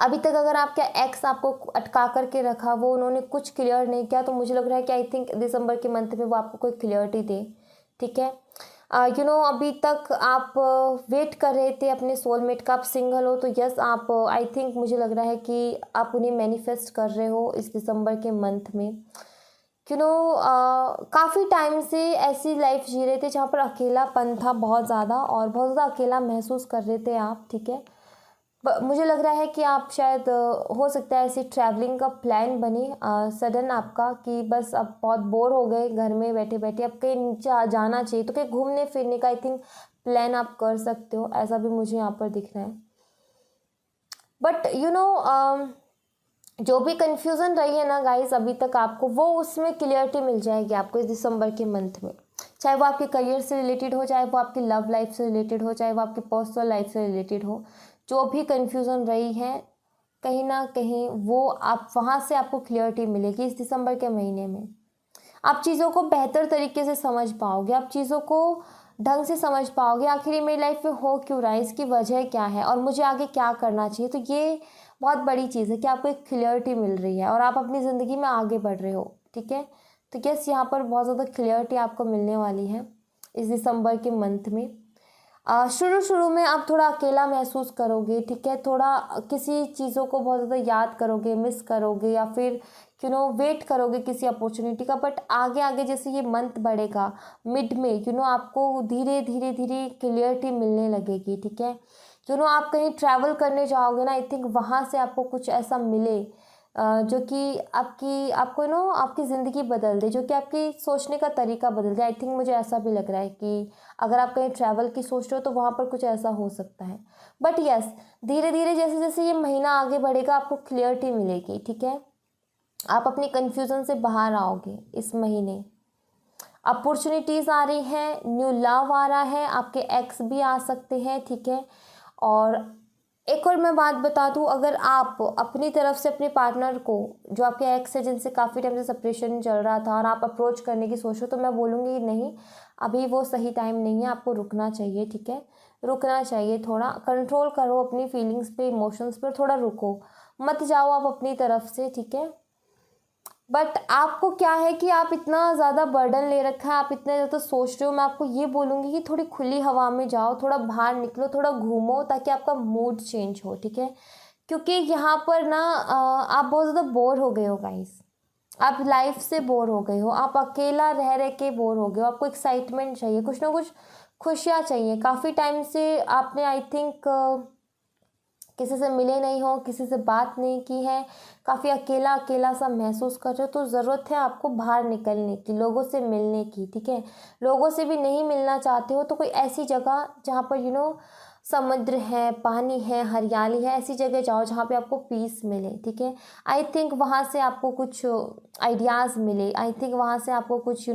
[SPEAKER 1] अभी तक अगर आपका एक्स आपको अटका करके रखा, वो उन्होंने कुछ क्लियर नहीं किया, तो मुझे लग रहा है कि आई थिंक दिसंबर के मंथ में वो आपको कोई क्लियरिटी दे, ठीक है। अभी तक आप वेट कर रहे थे अपने सोलमेट का, आप सिंगल हो तो यस, आप आई थिंक मुझे लग रहा है कि आप उन्हें मैनिफेस्ट कर रहे हो इस दिसंबर के मंथ में। काफ़ी टाइम से ऐसी लाइफ जी रहे थे जहाँ पर अकेलापन था बहुत ज़्यादा, और बहुत ज़्यादा अकेला महसूस कर रहे थे आप, ठीक है। मुझे लग रहा है कि आप शायद हो सकता है ऐसी ट्रैवलिंग का प्लान बने सडन आपका, कि बस अब बहुत बोर हो गए घर में बैठे बैठे, अब कहीं नीचे जाना चाहिए, तो कहीं घूमने फिरने का आई थिंक प्लान आप कर सकते हो, ऐसा भी मुझे यहाँ पर दिख रहा है। बट जो भी कन्फ्यूज़न रही है ना गाइस अभी तक आपको, वो उसमें क्लियरिटी मिल जाएगी आपको इस दिसंबर के मंथ में, चाहे वो आपके करियर से रिलेटेड हो, चाहे वो आपकी लव लाइफ से रिलेटेड हो, चाहे वो आपकी पर्सनल लाइफ से रिलेटेड हो, जो भी कन्फ्यूज़न रही है कहीं ना कहीं वो आप वहाँ से आपको क्लियरिटी मिलेगी इस दिसंबर के महीने में। आप चीज़ों को बेहतर तरीके से समझ पाओगे, आप चीज़ों को ढंग से समझ पाओगे, आखिर मेरी लाइफ में हो क्यों रहा है, इसकी वजह क्या है और मुझे आगे क्या करना चाहिए। तो ये बहुत बड़ी चीज़ है कि आपको एक क्लियरिटी मिल रही है और आप अपनी ज़िंदगी में आगे बढ़ रहे हो, ठीक है। तो यस, यहाँ पर बहुत ज़्यादा क्लियरिटी आपको मिलने वाली है इस दिसंबर के मंथ में। शुरू शुरू में आप थोड़ा अकेला महसूस करोगे, ठीक है, थोड़ा किसी चीज़ों को बहुत ज़्यादा याद करोगे, मिस करोगे या फिर वेट करोगे किसी अपॉर्चुनिटी का। बट आगे आगे जैसे ये मंथ बढ़ेगा, मिड में आपको धीरे धीरे धीरे क्लियरिटी मिलने लगेगी, ठीक है। आप कहीं ट्रैवल करने जाओगे ना, आई थिंक वहाँ से आपको कुछ ऐसा मिले जो कि आपकी ज़िंदगी बदल दे, जो कि आपकी सोचने का तरीका बदल दे। आई थिंक मुझे ऐसा भी लग रहा है कि अगर आप कहीं ट्रैवल की सोच रहे हो तो वहाँ पर कुछ ऐसा हो सकता है। बट यस, धीरे धीरे जैसे जैसे ये महीना आगे बढ़ेगा आपको क्लियरिटी मिलेगी, ठीक है। आप अपनी कन्फ्यूज़न से बाहर आओगे इस महीने। अपॉर्चुनिटीज़ आ रही हैं, न्यू लव आ रहा है, आपके एक्स भी आ सकते हैं, ठीक है। और एक और मैं बात बता दूं, अगर आप अपनी तरफ से अपने पार्टनर को, जो आपके एक्स है जिनसे काफ़ी टाइम से सेपरेशन चल रहा था, और आप अप्रोच करने की सोचो, तो मैं बोलूँगी नहीं, अभी वो सही टाइम नहीं है, आपको रुकना चाहिए, ठीक है। रुकना चाहिए, थोड़ा कंट्रोल करो अपनी फीलिंग्स पे, इमोशंस पर थोड़ा रुको, मत जाओ आप अपनी तरफ से, ठीक है। बट आपको क्या है कि आप इतना ज़्यादा बर्डन ले रखा है, आप इतने ज़्यादा सोच रहे हो, मैं आपको ये बोलूँगी कि थोड़ी खुली हवा में जाओ, थोड़ा बाहर निकलो, थोड़ा घूमो, ताकि आपका मूड चेंज हो, ठीक है। क्योंकि यहाँ पर ना आप बहुत ज़्यादा बोर हो गए हो गाइस, आप लाइफ से बोर हो गए हो, आप अकेला रह रह के बोर हो गए हो, आपको एक्साइटमेंट चाहिए, कुछ ना कुछ खुशियाँ चाहिए। काफ़ी टाइम से आपने आई थिंक किसी से मिले नहीं हो, किसी से बात नहीं की है, काफ़ी अकेला अकेला सा महसूस कर रहे हो, तो ज़रूरत है आपको बाहर निकलने की, लोगों से मिलने की, ठीक है। लोगों से भी नहीं मिलना चाहते हो तो कोई ऐसी जगह जहाँ पर समुद्र है, पानी है, हरियाली है, ऐसी जगह जाओ जहाँ पे आपको पीस मिले, ठीक है। आई थिंक वहाँ से आपको कुछ आइडियाज़ मिले, आई थिंक वहाँ से आपको कुछ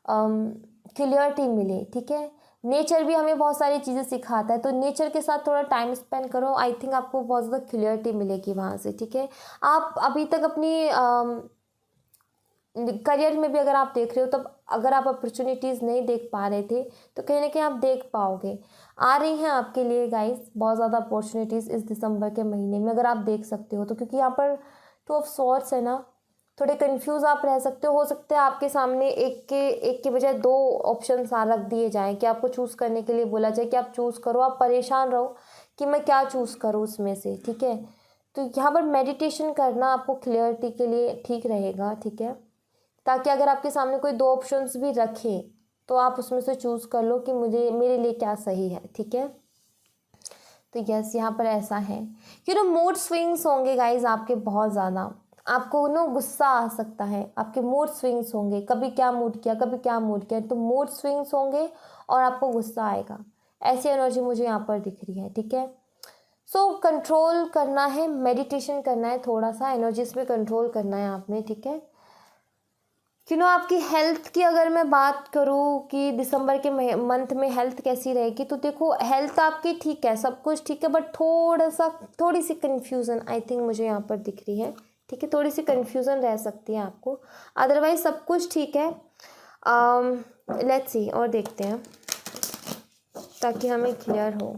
[SPEAKER 1] क्लियरिटी मिले, ठीक है। नेचर भी हमें बहुत सारी चीज़ें सिखाता है, तो नेचर के साथ थोड़ा टाइम स्पेंड करो, आई थिंक आपको बहुत ज़्यादा क्लियरिटी मिलेगी वहाँ से, ठीक है। आप अभी तक अपनी करियर में भी अगर आप देख रहे हो, तब अगर आप अपॉर्चुनिटीज़ नहीं देख पा रहे थे तो कहीं ना कहीं आप देख पाओगे, आ रही हैं आपके लिए गाइस बहुत ज़्यादा अपॉर्चुनिटीज़ इस दिसंबर के महीने में, अगर आप देख सकते हो तो। क्योंकि यहाँ पर 2 ऑफ स्वॉर्ड्स है ना, थोड़े कंफ्यूज आप रह सकते हो सकता है आपके सामने एक के बजाय 2 ऑप्शन रख दिए जाएं कि आपको चूज़ करने के लिए बोला जाए कि आप चूज़ करो, आप परेशान रहो कि मैं क्या चूज़ करूँ उसमें से, ठीक है। तो यहाँ पर मेडिटेशन करना आपको क्लियरिटी के लिए ठीक रहेगा, ठीक है, ताकि अगर आपके सामने कोई 2 ऑप्शंस भी रखे तो आप उसमें से चूज़ कर लो कि मेरे लिए क्या सही है, ठीक है। तो यस, यहाँ पर ऐसा है मूड स्विंग्स होंगे गाइज आपके बहुत ज़्यादा, आपको गुस्सा आ सकता है, आपके मूड स्विंग्स होंगे, कभी क्या मूड किया, कभी क्या मूड किया, तो मूड स्विंग्स होंगे और आपको गुस्सा आएगा, ऐसी एनर्जी मुझे यहाँ पर दिख रही है, ठीक है। सो कंट्रोल करना है, मेडिटेशन करना है, थोड़ा सा एनर्जीज पे कंट्रोल करना है आपने, ठीक है। आपकी हेल्थ की अगर मैं बात करूँ कि दिसंबर के मंथ में हेल्थ कैसी रहेगी, तो देखो हेल्थ आपकी ठीक है, सब कुछ ठीक है, बट थोड़ी सी कन्फ्यूज़न आई थिंक मुझे यहाँ पर दिख रही है, ठीक है। थोड़ी सी कन्फ्यूज़न रह सकती है आपको, अदरवाइज सब कुछ ठीक है। लेट्स सी और देखते हैं ताकि हमें क्लियर हो।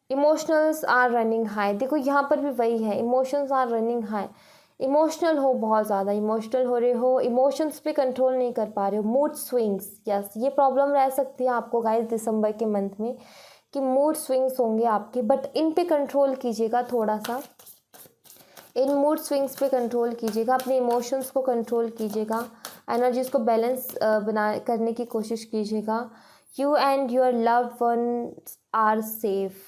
[SPEAKER 1] इमोशनल्स आर रनिंग हाई, देखो यहाँ पर भी वही है, emotions are running high, emotional हो, बहुत ज़्यादा इमोशनल हो रहे हो, इमोशंस पे कंट्रोल नहीं कर पा रहे हो, मूड स्विंग्स, यस ये प्रॉब्लम रह सकती है आपको गाइस दिसंबर के मंथ में कि मूड स्विंग्स होंगे आपके, बट इन पे कंट्रोल कीजिएगा, थोड़ा सा इन मूड स्विंग्स पे कंट्रोल कीजिएगा, अपने इमोशंस को कंट्रोल कीजिएगा, एनर्जीज को बैलेंस करने की कोशिश कीजिएगा। You and your loved ones are safe,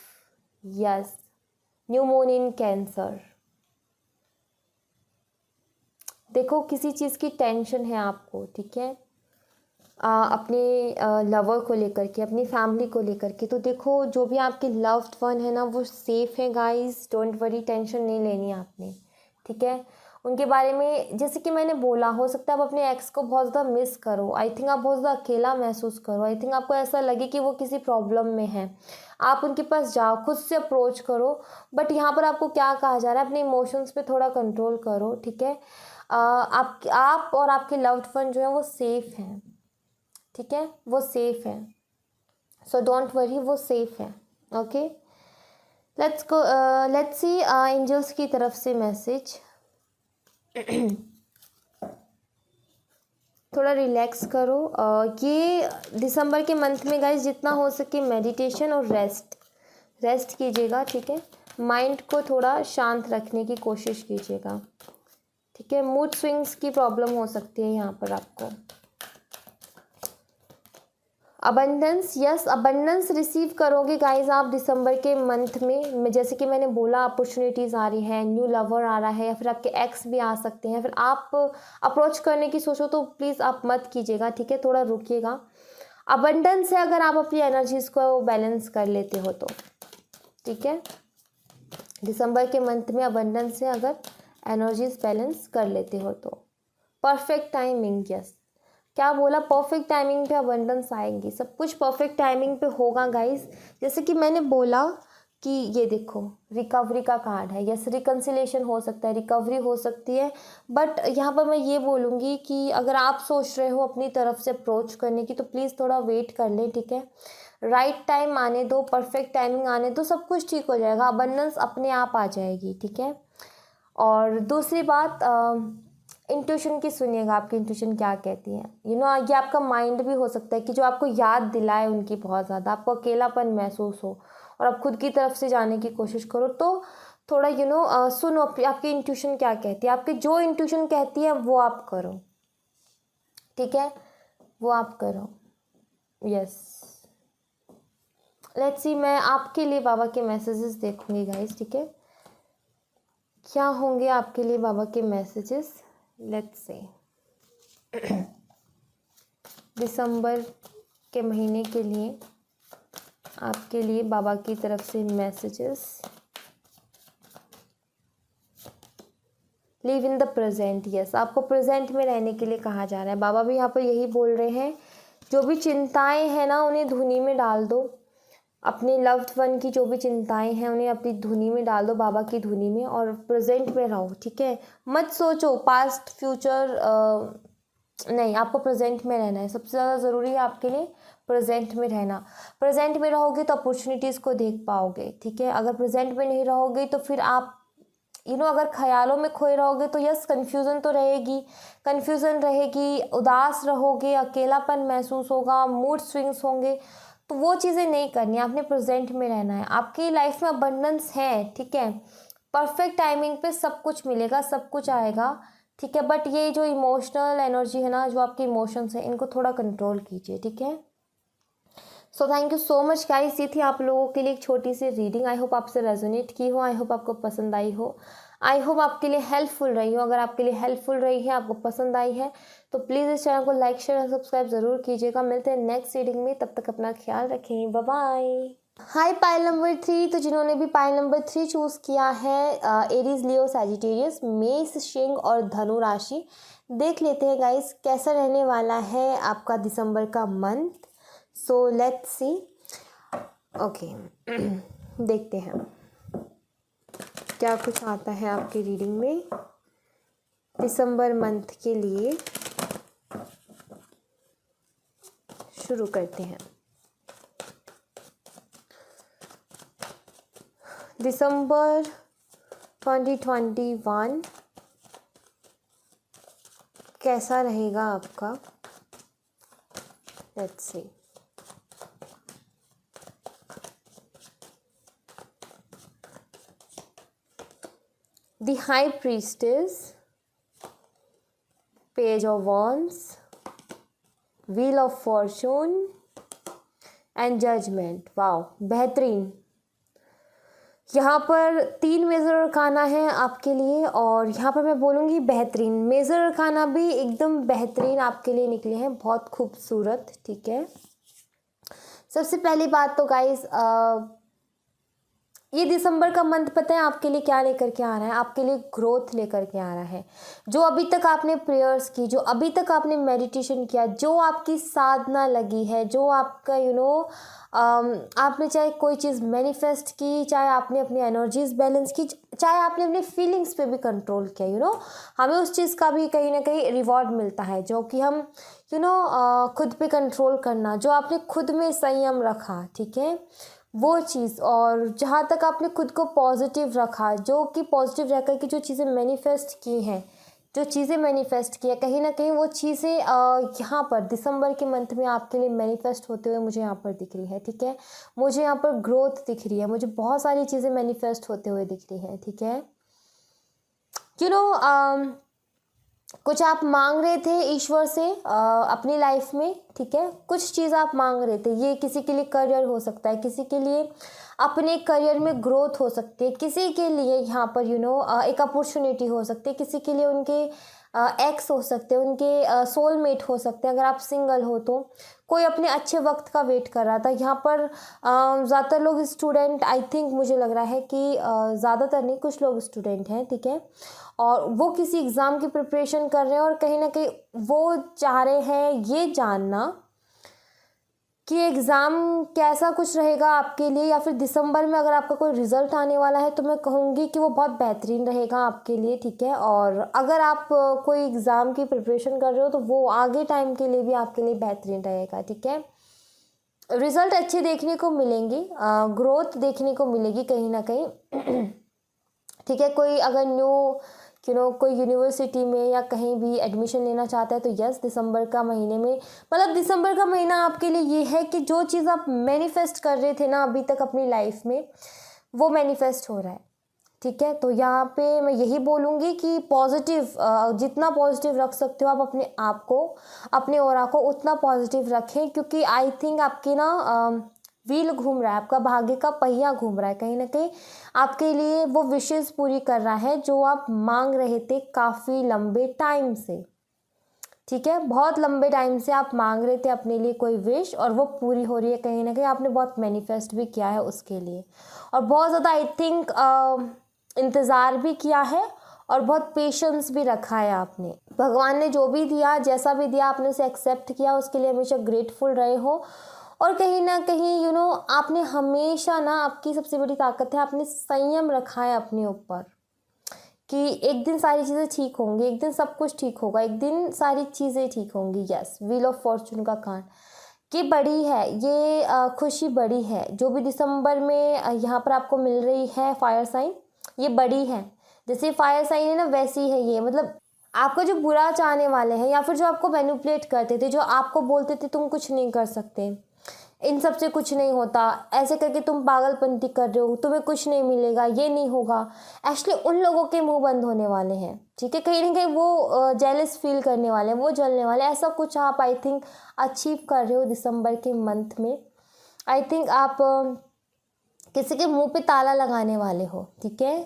[SPEAKER 1] yes, new moon in Cancer, देखो किसी चीज़ की टेंशन है आपको, ठीक है, अपने लवर को लेकर के, अपनी फैमिली को लेकर के। तो देखो जो भी आपके लव्ड वन है ना वो सेफ़ है गाइस, डोंट वरी, टेंशन नहीं लेनी आपने, ठीक है। उनके बारे में जैसे कि मैंने बोला, हो सकता है आप अपने एक्स को बहुत ज़्यादा मिस करो, आई थिंक आप बहुत ज़्यादा अकेला महसूस करो, आई थिंक आपको ऐसा लगे कि वो किसी प्रॉब्लम में है, आप उनके पास जाओ, खुद से अप्रोच करो। बट यहाँ पर आपको क्या कहा जा रहा है, अपने इमोशंस पे थोड़ा कंट्रोल करो, ठीक है। आप और आपके लव्ड वन जो है वो सेफ़ हैं, ठीक है, वो सेफ़ है। सो डोंट वरी, वो सेफ़ है। ओके, लेट्स सी एंजल्स की तरफ से मैसेज। थोड़ा रिलैक्स करो। ये दिसंबर के मंथ में गाइस जितना हो सके मेडिटेशन और रेस्ट कीजिएगा, ठीक है। माइंड को थोड़ा शांत रखने की कोशिश कीजिएगा, ठीक है। मूड स्विंग्स की प्रॉब्लम हो सकती है यहाँ पर आपको। अबंडेंस, यस, अबंडेंस रिसीव करोगे गाइज आप दिसंबर के मंथ में। जैसे कि मैंने बोला, अपॉर्चुनिटीज़ आ रही हैं, न्यू लवर आ रहा है, या फिर आपके एक्स भी आ सकते हैं। फिर आप अप्रोच करने की सोचो तो प्लीज़ आप मत कीजिएगा, ठीक है, थोड़ा रुकिएगा। अबंडेंस है अगर आप अपनी एनर्जीज़ को बैलेंस कर लेते हो तो, ठीक है। दिसंबर के मंथ में अबंडेंस है अगर एनर्जीज बैलेंस कर लेते हो तो। परफेक्ट टाइमिंग, यस, क्या बोला, परफेक्ट टाइमिंग पे अबंडेंस आएंगी, सब कुछ परफेक्ट टाइमिंग पे होगा गाइस। जैसे कि मैंने बोला कि ये देखो रिकवरी का कार्ड है, यस, रिकन्सिलेशन हो सकता है, रिकवरी हो सकती है। बट यहाँ पर मैं ये बोलूँगी कि अगर आप सोच रहे हो अपनी तरफ से अप्रोच करने की तो प्लीज़ थोड़ा वेट कर लें, ठीक है। राइट टाइम आने दो, परफेक्ट टाइमिंग आने दो, सब कुछ ठीक हो जाएगा, अबंडेंस अपने आप आ जाएगी, ठीक है। और दूसरी बात, इंट्यूशन की सुनिएगा, आपकी इंट्यूशन क्या कहती है। ये आपका माइंड भी हो सकता है कि जो आपको याद दिलाए उनकी बहुत ज़्यादा, आपको अकेलापन महसूस हो और आप खुद की तरफ से जाने की कोशिश करो, तो थोड़ा सुनो आपकी इंट्यूशन क्या कहती है। आपकी जो इंट्यूशन कहती है वो आप करो, ठीक है, वो आप करो, यस। लेट्स सी, मैं आपके लिए बाबा के मैसेजेस देखूंगी गाइस, ठीक है, क्या होंगे आपके लिए बाबा के मैसेजेस। लेट्स से दिसंबर के महीने के लिए आपके लिए बाबा की तरफ से messages. Live in the present, yes, आपको प्रेजेंट में रहने के लिए कहा जा रहा है। बाबा भी यहाँ पर यही बोल रहे हैं, जो भी चिंताएं हैं ना उन्हें धुनी में डाल दो। अपने लव्ड वन की जो भी चिंताएं हैं उन्हें अपनी धुनी में डाल दो, बाबा की धुनी में, और प्रेजेंट में रहो, ठीक है। मत सोचो पास्ट फ्यूचर, नहीं, आपको प्रेजेंट में रहना है। सबसे ज़्यादा ज़रूरी है आपके लिए प्रेजेंट में रहना। प्रेजेंट में रहोगे तो अपॉर्चुनिटीज़ को देख पाओगे, ठीक है। अगर प्रेजेंट में नहीं रहोगे तो फिर आप अगर ख्यालों में खोए रहोगे तो यस, कन्फ्यूज़न तो रहेगी, कन्फ्यूज़न रहेगी, उदास रहोगे, अकेलापन महसूस होगा, मूड स्विंग्स होंगे। तो वो चीज़ें नहीं करनी, आपने प्रेजेंट में रहना है। आपकी लाइफ में अबंडेंस है, ठीक है, परफेक्ट टाइमिंग पे सब कुछ मिलेगा, सब कुछ आएगा, ठीक है। बट ये जो इमोशनल एनर्जी है ना, जो आपके इमोशंस हैं, इनको थोड़ा कंट्रोल कीजिए, ठीक है। So thank you so much guys, ये थी आप लोगों के लिए एक छोटी सी रीडिंग। आई होप आपसे रेजोनेट की हो, आई होप आपको पसंद आई हो, आई होप आपके लिए हेल्पफुल रही हो। अगर आपके लिए हेल्पफुल रही है, आपको पसंद आई है, तो प्लीज़ इस चैनल को लाइक शेयर और सब्सक्राइब ज़रूर कीजिएगा। मिलते हैं नेक्स्ट रीडिंग में, तब तक अपना ख्याल रखें, बाय बाय। हाय पाइल नंबर 3, तो जिन्होंने भी पाइल नंबर 3 चूज़ किया है, एरीज, लियो, सैजिटेरियस, मेष, सिंह और धनु राशि, देख लेते हैं गाइस कैसा रहने वाला है आपका दिसंबर का month. So let's C, okay, देखते हैं क्या कुछ आता है आपकी रीडिंग में दिसंबर मंथ के लिए। शुरू करते हैं। दिसंबर 2021 कैसा रहेगा आपका, let's see. The High Priestess, Page of Wands, Wheel of Fortune and Judgment। Wow, बेहतरीन। यहाँ पर 3 मेजर अरकाना है आपके लिए, और यहाँ पर मैं बोलूँगी बेहतरीन मेजर अरकाना भी एकदम बेहतरीन आपके लिए निकले हैं, बहुत खूबसूरत। ठीक है, सबसे पहली बात तो गाइस ये दिसंबर का मंथ पता है आपके लिए क्या लेकर के आ रहा है? आपके लिए ग्रोथ लेकर के आ रहा है। जो अभी तक आपने प्रेयर्स की, जो अभी तक आपने मेडिटेशन किया, जो आपकी साधना लगी है, जो आपका आपने चाहे कोई चीज़ मैनिफेस्ट की, चाहे आपने अपनी एनर्जीज बैलेंस की, चाहे आपने अपनी फीलिंग्स पे भी कंट्रोल किया, हमें उस चीज़ का भी कहीं ना कहीं रिवॉर्ड मिलता है, जो कि हम खुद पे कंट्रोल करना, जो आपने खुद में संयम रखा, ठीक है, वो चीज़। और जहाँ तक आपने खुद को पॉजिटिव रखा, जो कि पॉजिटिव रहकर के जो चीज़ें मैनिफेस्ट की हैं, जो चीज़ें मैनिफेस्ट की है, कहीं ना कहीं वो चीज़ें यहाँ पर दिसंबर के मंथ में आपके लिए मैनिफेस्ट होते हुए मुझे यहाँ पर दिख रही है। ठीक है, मुझे यहाँ पर ग्रोथ दिख रही है, मुझे बहुत सारी चीज़ें मैनिफेस्ट होते हुए दिख रही हैं। ठीक है, कुछ आप मांग रहे थे ईश्वर से अपनी लाइफ में, ठीक है, कुछ चीज़ आप मांग रहे थे। ये किसी के लिए करियर हो सकता है, किसी के लिए अपने करियर में ग्रोथ हो सकती है, किसी के लिए यहाँ पर एक अपॉर्चुनिटी हो सकती है, किसी के लिए उनके एक्स हो सकते हैं, उनके सोलमेट हो सकते हैं। अगर आप सिंगल हो तो कोई अपने अच्छे वक्त का वेट कर रहा था। यहाँ पर ज़्यादातर लोग स्टूडेंट, आई थिंक मुझे लग रहा है कि ज़्यादातर नहीं, कुछ लोग स्टूडेंट हैं, ठीक है, और वो किसी एग्ज़ाम की प्रिपरेशन कर रहे हैं, और कहीं ना कहीं वो चाह रहे हैं ये जानना कि एग्ज़ाम कैसा कुछ रहेगा आपके लिए, या फिर दिसंबर में अगर आपका कोई रिज़ल्ट आने वाला है तो मैं कहूँगी कि वो बहुत बेहतरीन रहेगा आपके लिए। ठीक है, और अगर आप कोई एग्ज़ाम की प्रिपरेशन कर रहे हो तो वो आगे टाइम के लिए भी आपके लिए बेहतरीन रहेगा। ठीक है, रिज़ल्ट अच्छे देखने को मिलेंगे, ग्रोथ देखने को मिलेगी कहीं ना कहीं। ठीक है, कोई अगर कोई यूनिवर्सिटी में या कहीं भी एडमिशन लेना चाहता है तो यस, दिसंबर का महीने में, मतलब दिसंबर का महीना आपके लिए ये है कि जो चीज़ आप मैनिफेस्ट कर रहे थे ना अभी तक अपनी लाइफ में, वो मैनिफेस्ट हो रहा है। ठीक है, तो यहाँ पे मैं यही बोलूँगी कि पॉजिटिव, जितना पॉजिटिव रख सकते हो आप अपने आप को, अपने ऑरा को, उतना पॉजिटिव रखें, क्योंकि आई थिंक आपकी व्हील घूम रहा है, आपका भाग्य का पहिया घूम रहा है, कहीं ना कहीं आपके लिए वो विशेष पूरी कर रहा है जो आप मांग रहे थे काफ़ी लंबे टाइम से। ठीक है, बहुत लंबे टाइम से आप मांग रहे थे अपने लिए कोई विश, और वो पूरी हो रही है। कहीं ना कहीं आपने बहुत मैनिफेस्ट भी किया है उसके लिए, और बहुत ज़्यादा आई थिंक इंतज़ार भी किया है, और बहुत पेशेंस भी रखा है आपने। भगवान ने जो भी दिया, जैसा भी दिया, आपने उसे एक्सेप्ट किया, उसके लिए हमेशा ग्रेटफुल रहे हो। और कहीं ना कहीं आपने हमेशा ना, आपकी सबसे बड़ी ताकत है, आपने संयम रखा है अपने ऊपर कि एक दिन सारी चीज़ें ठीक होंगी, एक दिन सब कुछ ठीक होगा, एक दिन सारी चीज़ें ठीक होंगी। यस, व्हील ऑफ फॉर्चून का कार्ड ये बड़ी है, ये खुशी बड़ी है, जो भी दिसंबर में यहाँ पर आपको मिल रही है फायर साइन, ये बड़ी है। जैसे फायर साइन है ना, वैसी है ये। मतलब आपका जो बुरा चाहने वाले हैं, या फिर जो आपको मैनिपुलेट करते थे, जो आपको बोलते थे तुम कुछ नहीं कर सकते, इन सब से कुछ नहीं होता, ऐसे करके तुम पागलपंती कर रहे हो, तुम्हें कुछ नहीं मिलेगा, ये नहीं होगा, एक्चुअली उन लोगों के मुंह बंद होने वाले हैं। ठीक है, कहीं ना कहीं वो जेलस फील करने वाले हैं, वो जलने वाले, ऐसा कुछ आप आई थिंक अचीव कर रहे हो दिसंबर के मंथ में। आई थिंक आप किसी के मुंह पे ताला लगाने वाले हो। ठीक है,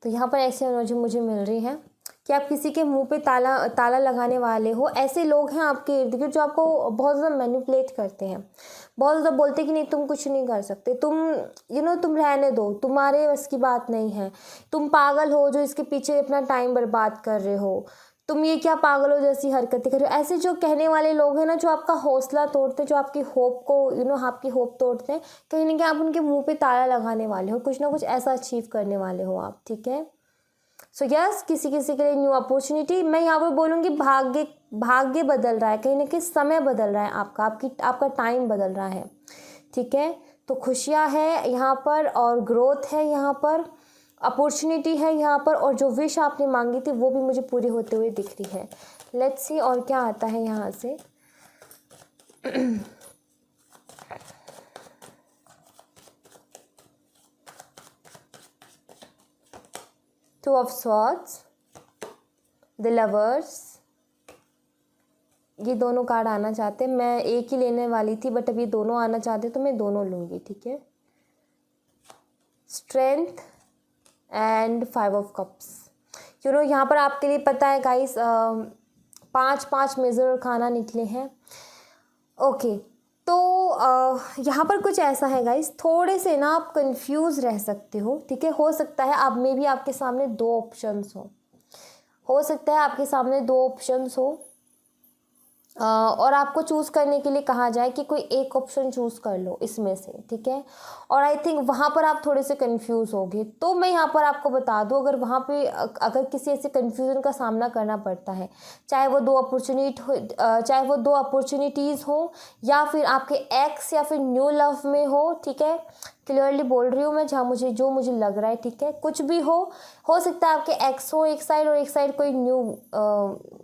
[SPEAKER 1] तो यहाँ पर ऐसी एनर्जी मुझे मिल रही है कि आप किसी के मुंह पे ताला लगाने वाले हो। ऐसे लोग हैं आपके इर्द गिर्द जो आपको बहुत ज़्यादा मैनिपुलेट करते हैं, बहुत ज़्यादा बोलते हैं कि नहीं तुम कुछ नहीं कर सकते, तुम तुम रहने दो, तुम्हारे बस की बात नहीं है, तुम पागल हो जो इसके पीछे अपना टाइम बर्बाद कर रहे हो, तुम ये क्या पागल हो जैसी हरकतें कर रहे हो। ऐसे जो कहने वाले लोग हैं ना, जो आपका हौसला तोड़ते हैं, जो आपकी होप को आपकी होप तोड़ते हैं, कहीं ना कहीं आप उनके मुंह पे ताला लगाने वाले हो, कुछ ना कुछ ऐसा अचीव करने वाले हो आप। ठीक है, सो यस, किसी किसी के लिए न्यू अपॉर्चुनिटी। मैं यहाँ पर बोलूँगी भाग्य बदल रहा है, कहीं ना कहीं समय बदल रहा है, आपका टाइम बदल रहा है। ठीक है, तो खुशियाँ है यहाँ पर, और ग्रोथ है यहाँ पर, अपॉर्चुनिटी है यहाँ पर, और जो विश आपने मांगी थी वो भी मुझे पूरी होते हुए दिख रही है। लेट्स सी और क्या आता है यहाँ से। Two of swords, the lovers, ये दोनों कार्ड आना चाहते हैं। मैं एक ही लेने वाली थी बट अब ये दोनों आना चाहते हैं तो मैं दोनों लूँगी। ठीक है, स्ट्रेंथ एंड 5 ऑफ कप्स। यहाँ पर आपके लिए पता है गाइस 5 मेजर खाना निकले हैं। ओके, तो यहाँ पर कुछ ऐसा है गाइस, थोड़े से ना आप कंफ्यूज रह सकते हो, ठीक है। हो सकता है आप में भी आपके सामने 2 ऑप्शंस हो सकता है आपके सामने 2 ऑप्शंस हो और आपको चूज़ करने के लिए कहा जाए कि कोई एक ऑप्शन चूज़ कर लो इसमें से, ठीक है। और आई थिंक वहाँ पर आप थोड़े से कंफ्यूज होगे, तो मैं यहाँ पर आपको बता दूँ, अगर वहाँ पे अगर किसी ऐसे कंफ्यूजन का सामना करना पड़ता है, चाहे वो 2 अपॉर्चुनिटीज़ हो या फिर आपके एक्स या फिर न्यू लव में हो, ठीक है। क्लियरली बोल रही हूँ मैं, जो मुझे लग रहा है, ठीक है। कुछ भी हो सकता है आपके एक्स हो एक साइड और एक साइड कोई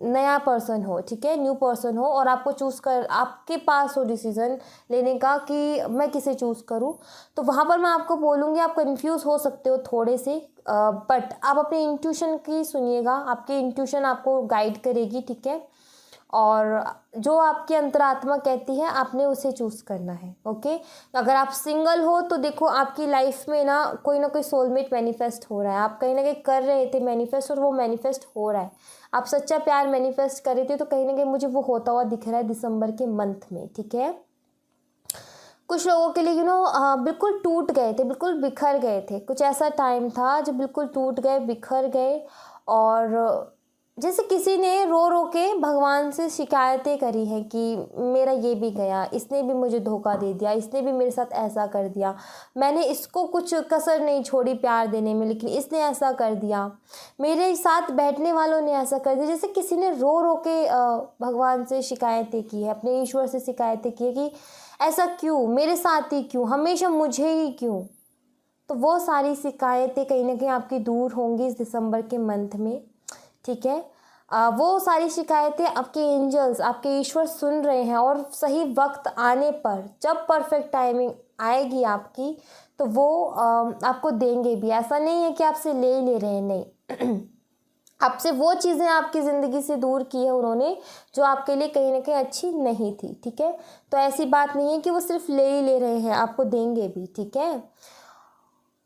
[SPEAKER 1] नया पर्सन हो, ठीक है, न्यू पर्सन हो, और आपको चूज़ कर आपके पास हो डिसीजन लेने का कि मैं किसे चूज़ करूँ। तो वहाँ पर मैं आपको बोलूँगी आप कंफ्यूज हो सकते हो थोड़े से, बट आप अपने इंट्यूशन की सुनिएगा, आपकी इंट्यूशन आपको गाइड करेगी, ठीक है। और जो आपकी अंतरात्मा कहती है आपने उसे चूज़ करना है, ओके। अगर आप सिंगल हो तो देखो आपकी लाइफ में ना कोई सोलमेट मैनिफेस्ट हो रहा है, आप कहीं ना कहीं कर रहे थे मैनिफेस्ट और वो मैनिफेस्ट हो रहा है। आप सच्चा प्यार मैनिफेस्ट कर रहे थे तो कहीं ना कहीं मुझे वो होता हुआ दिख रहा है दिसंबर के मंथ में, ठीक है। कुछ लोगों के लिए बिल्कुल टूट गए थे, बिल्कुल बिखर गए थे, कुछ ऐसा टाइम था जब बिल्कुल टूट गए, बिखर गए, और जैसे किसी ने रो रो के भगवान से शिकायतें करी हैं कि मेरा ये भी गया, इसने भी मुझे धोखा दे दिया, इसने भी मेरे साथ ऐसा कर दिया, मैंने इसको कुछ कसर नहीं छोड़ी प्यार देने में, लेकिन इसने ऐसा कर दिया, मेरे साथ बैठने वालों ने ऐसा कर दिया। जैसे किसी ने रो रो के भगवान से शिकायतें की है, अपने ईश्वर से शिकायतें की है कि ऐसा क्यों, मेरे साथ ही क्यों, हमेशा मुझे ही क्यों। तो वो सारी शिकायतें कहीं ना कहीं आपकी दूर होंगी इस दिसंबर के मंथ में, ठीक है। वो सारी शिकायतें आपके एंजल्स, आपके ईश्वर सुन रहे हैं, और सही वक्त आने पर जब परफेक्ट टाइमिंग आएगी आपकी तो वो आपको देंगे भी। ऐसा नहीं है कि आपसे ले ही ले रहे हैं, नहीं आपसे वो चीज़ें आपकी ज़िंदगी से दूर की है उन्होंने जो आपके लिए कहीं ना कहीं अच्छी नहीं थी, ठीक है। तो ऐसी बात नहीं है कि वो सिर्फ ले ही ले रहे हैं, आपको देंगे भी, ठीक है।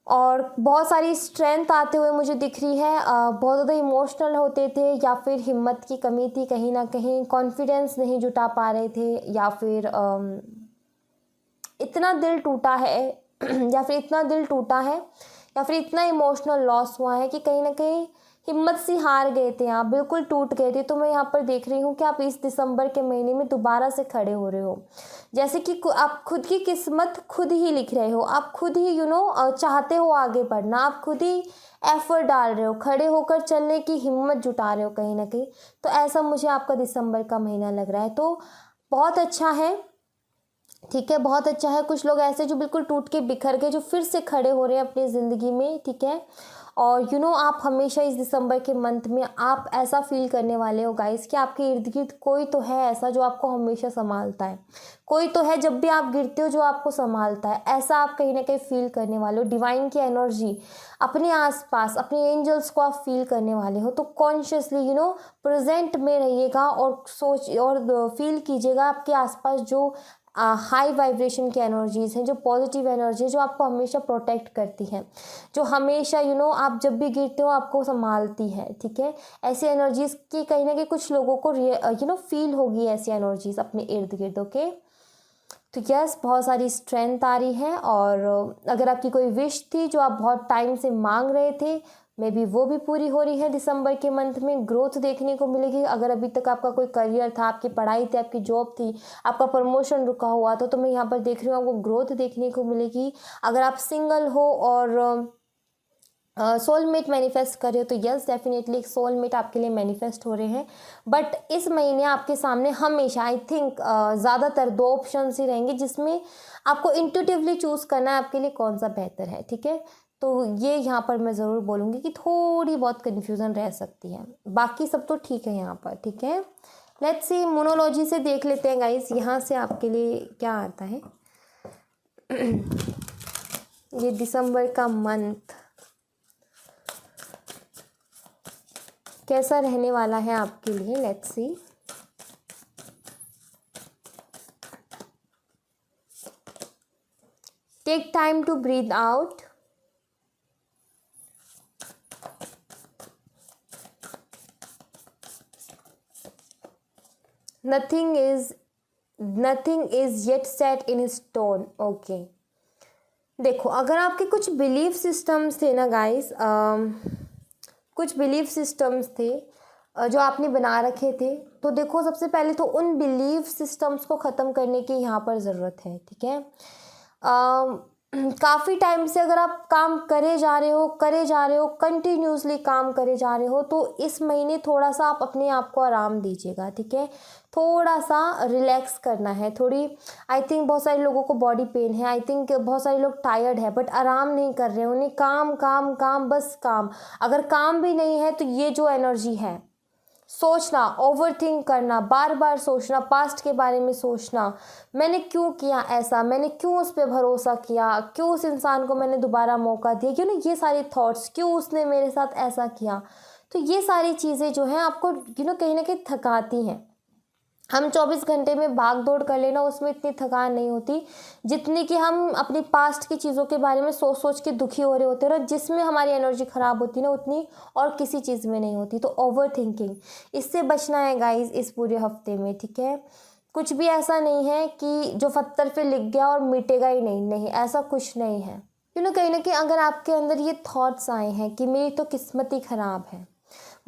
[SPEAKER 1] और बहुत सारी स्ट्रेंथ आते हुए मुझे दिख रही है, बहुत ज़्यादा इमोशनल होते थे या फिर हिम्मत की कमी थी, कहीं ना कहीं कॉन्फिडेंस नहीं जुटा पा रहे थे, या फिर इतना दिल टूटा है या फिर इतना दिल टूटा है या फिर इतना इमोशनल लॉस हुआ है कि कहीं ना कहीं हिम्मत सी हार गए थे आप, बिल्कुल टूट गए थे। तो मैं यहाँ पर देख रही हूँ कि आप इस दिसंबर के महीने में दोबारा से खड़े हो रहे हो, जैसे कि आप खुद की किस्मत खुद ही लिख रहे हो, आप खुद ही चाहते हो आगे बढ़ना, आप खुद ही एफर्ट डाल रहे हो, खड़े होकर चलने की हिम्मत जुटा रहे हो कहीं ना कहीं। तो ऐसा मुझे आपका दिसंबर का महीना लग रहा है, तो बहुत अच्छा है, ठीक है, बहुत अच्छा है। कुछ लोग ऐसे जो बिल्कुल टूट के बिखर गए, जो फिर से खड़े हो रहे हैं अपनी ज़िंदगी में, ठीक है। और आप हमेशा इस दिसंबर के मंथ में आप ऐसा फील करने वाले हो गाइस कि आपके इर्द गिर्द कोई तो है ऐसा जो आपको हमेशा संभालता है, कोई तो है जब भी आप गिरते हो जो आपको संभालता है, ऐसा आप कहीं ना कहीं फील करने वाले हो। डिवाइन की एनर्जी अपने आसपास, अपने एंजल्स को आप फील करने वाले हो। तो कॉन्शियसली प्रेजेंट में रहिएगा और सोच और फील कीजिएगा आपके आसपास जो हाई वाइब्रेशन की एनर्जीज़ हैं, जो पॉजिटिव एनर्जी है, जो आपको हमेशा प्रोटेक्ट करती हैं, जो हमेशा आप जब भी गिरते हो आपको संभालती है, ठीक है। ऐसी एनर्जीज़ की कहीं ना कहीं कुछ लोगों को फील होगी, ऐसी एनर्जीज़ अपने इर्द गिर्द, ओके। तो यस, बहुत सारी स्ट्रेंथ आ रही है, और अगर आपकी कोई विश थी जो आप बहुत टाइम से मांग रहे थे, मे बी वो भी पूरी हो रही है दिसंबर के मंथ में। ग्रोथ देखने को मिलेगी। अगर अभी तक आपका कोई करियर था, आपकी पढ़ाई थी, आपकी जॉब थी, आपका प्रमोशन रुका हुआ था, तो मैं यहाँ पर देख रही हूँ आपको ग्रोथ देखने को मिलेगी। अगर आप सिंगल हो और सोलमेट मैनिफेस्ट कर रहे हो तो यस, डेफिनेटली एक सोलमेट आपके लिए मैनिफेस्ट हो रहे हैं। बट इस महीने आपके सामने हमेशा आई थिंक ज़्यादातर 2 ऑप्शन ही रहेंगे जिसमें आपको इंट्यूटिवली चूज़ करना है आपके लिए कौन सा बेहतर है, ठीक है। तो ये यहाँ पर मैं ज़रूर बोलूँगी कि थोड़ी बहुत कन्फ्यूज़न रह सकती है, बाकी सब तो ठीक है यहाँ पर, ठीक है। लेट्स सी, मोनोलॉजी से देख लेते हैं गाइस, यहाँ से आपके लिए क्या आता है। ये दिसंबर का मंथ कैसा रहने वाला है आपके लिए, let's see. Take time to breathe out, nothing is yet set in stone. Okay, देखो अगर आपके कुछ बिलीफ सिस्टम्स थे ना गाइस, कुछ बिलीफ सिस्टम्स थे जो आपने बना रखे थे, तो देखो सबसे पहले तो उन बिलीफ सिस्टम्स को ख़त्म करने की यहाँ पर ज़रूरत है। ठीक है, काफ़ी टाइम से अगर आप काम करे जा रहे हो कंटिन्यूसली काम करे जा रहे हो, तो इस महीने थोड़ा सा आप अपने आप को आराम दीजिएगा। ठीक है, थोड़ा सा रिलैक्स करना है। थोड़ी आई थिंक बहुत सारे लोगों को बॉडी पेन है, आई थिंक बहुत सारे लोग टायर्ड है बट आराम नहीं कर रहे हैं, उन्हें काम काम काम बस काम। अगर काम भी नहीं है तो ये जो एनर्जी है, सोचना, ओवरथिंक करना, बार बार सोचना, पास्ट के बारे में सोचना, मैंने क्यों किया ऐसा, मैंने क्यों उस पर भरोसा किया, क्यों उस इंसान को मैंने दोबारा मौका दिया, क्यों ना, ये सारे थॉट्स, क्यों उसने मेरे साथ ऐसा किया। तो ये सारी चीज़ें जो हैं आपको कहीं ना कहीं थकाती हैं। हम 24 घंटे में भाग दौड़ कर लेना, उसमें इतनी थकान नहीं होती जितनी कि हम अपनी पास्ट की चीज़ों के बारे में सोच सोच के दुखी हो रहे होते हैं, और जिसमें हमारी एनर्जी ख़राब होती है ना, उतनी और किसी चीज़ में नहीं होती। तो ओवर थिंकिंग, इससे बचना है गाइस इस पूरे हफ्ते में। ठीक है, कुछ भी ऐसा नहीं है कि जो पत्थर पे लिख गया और मिटेगा ही नहीं, नहीं ऐसा कुछ नहीं है। कहीं ना कहीं अगर आपके अंदर ये थॉट्स आए हैं कि मेरी तो किस्मत ही ख़राब है,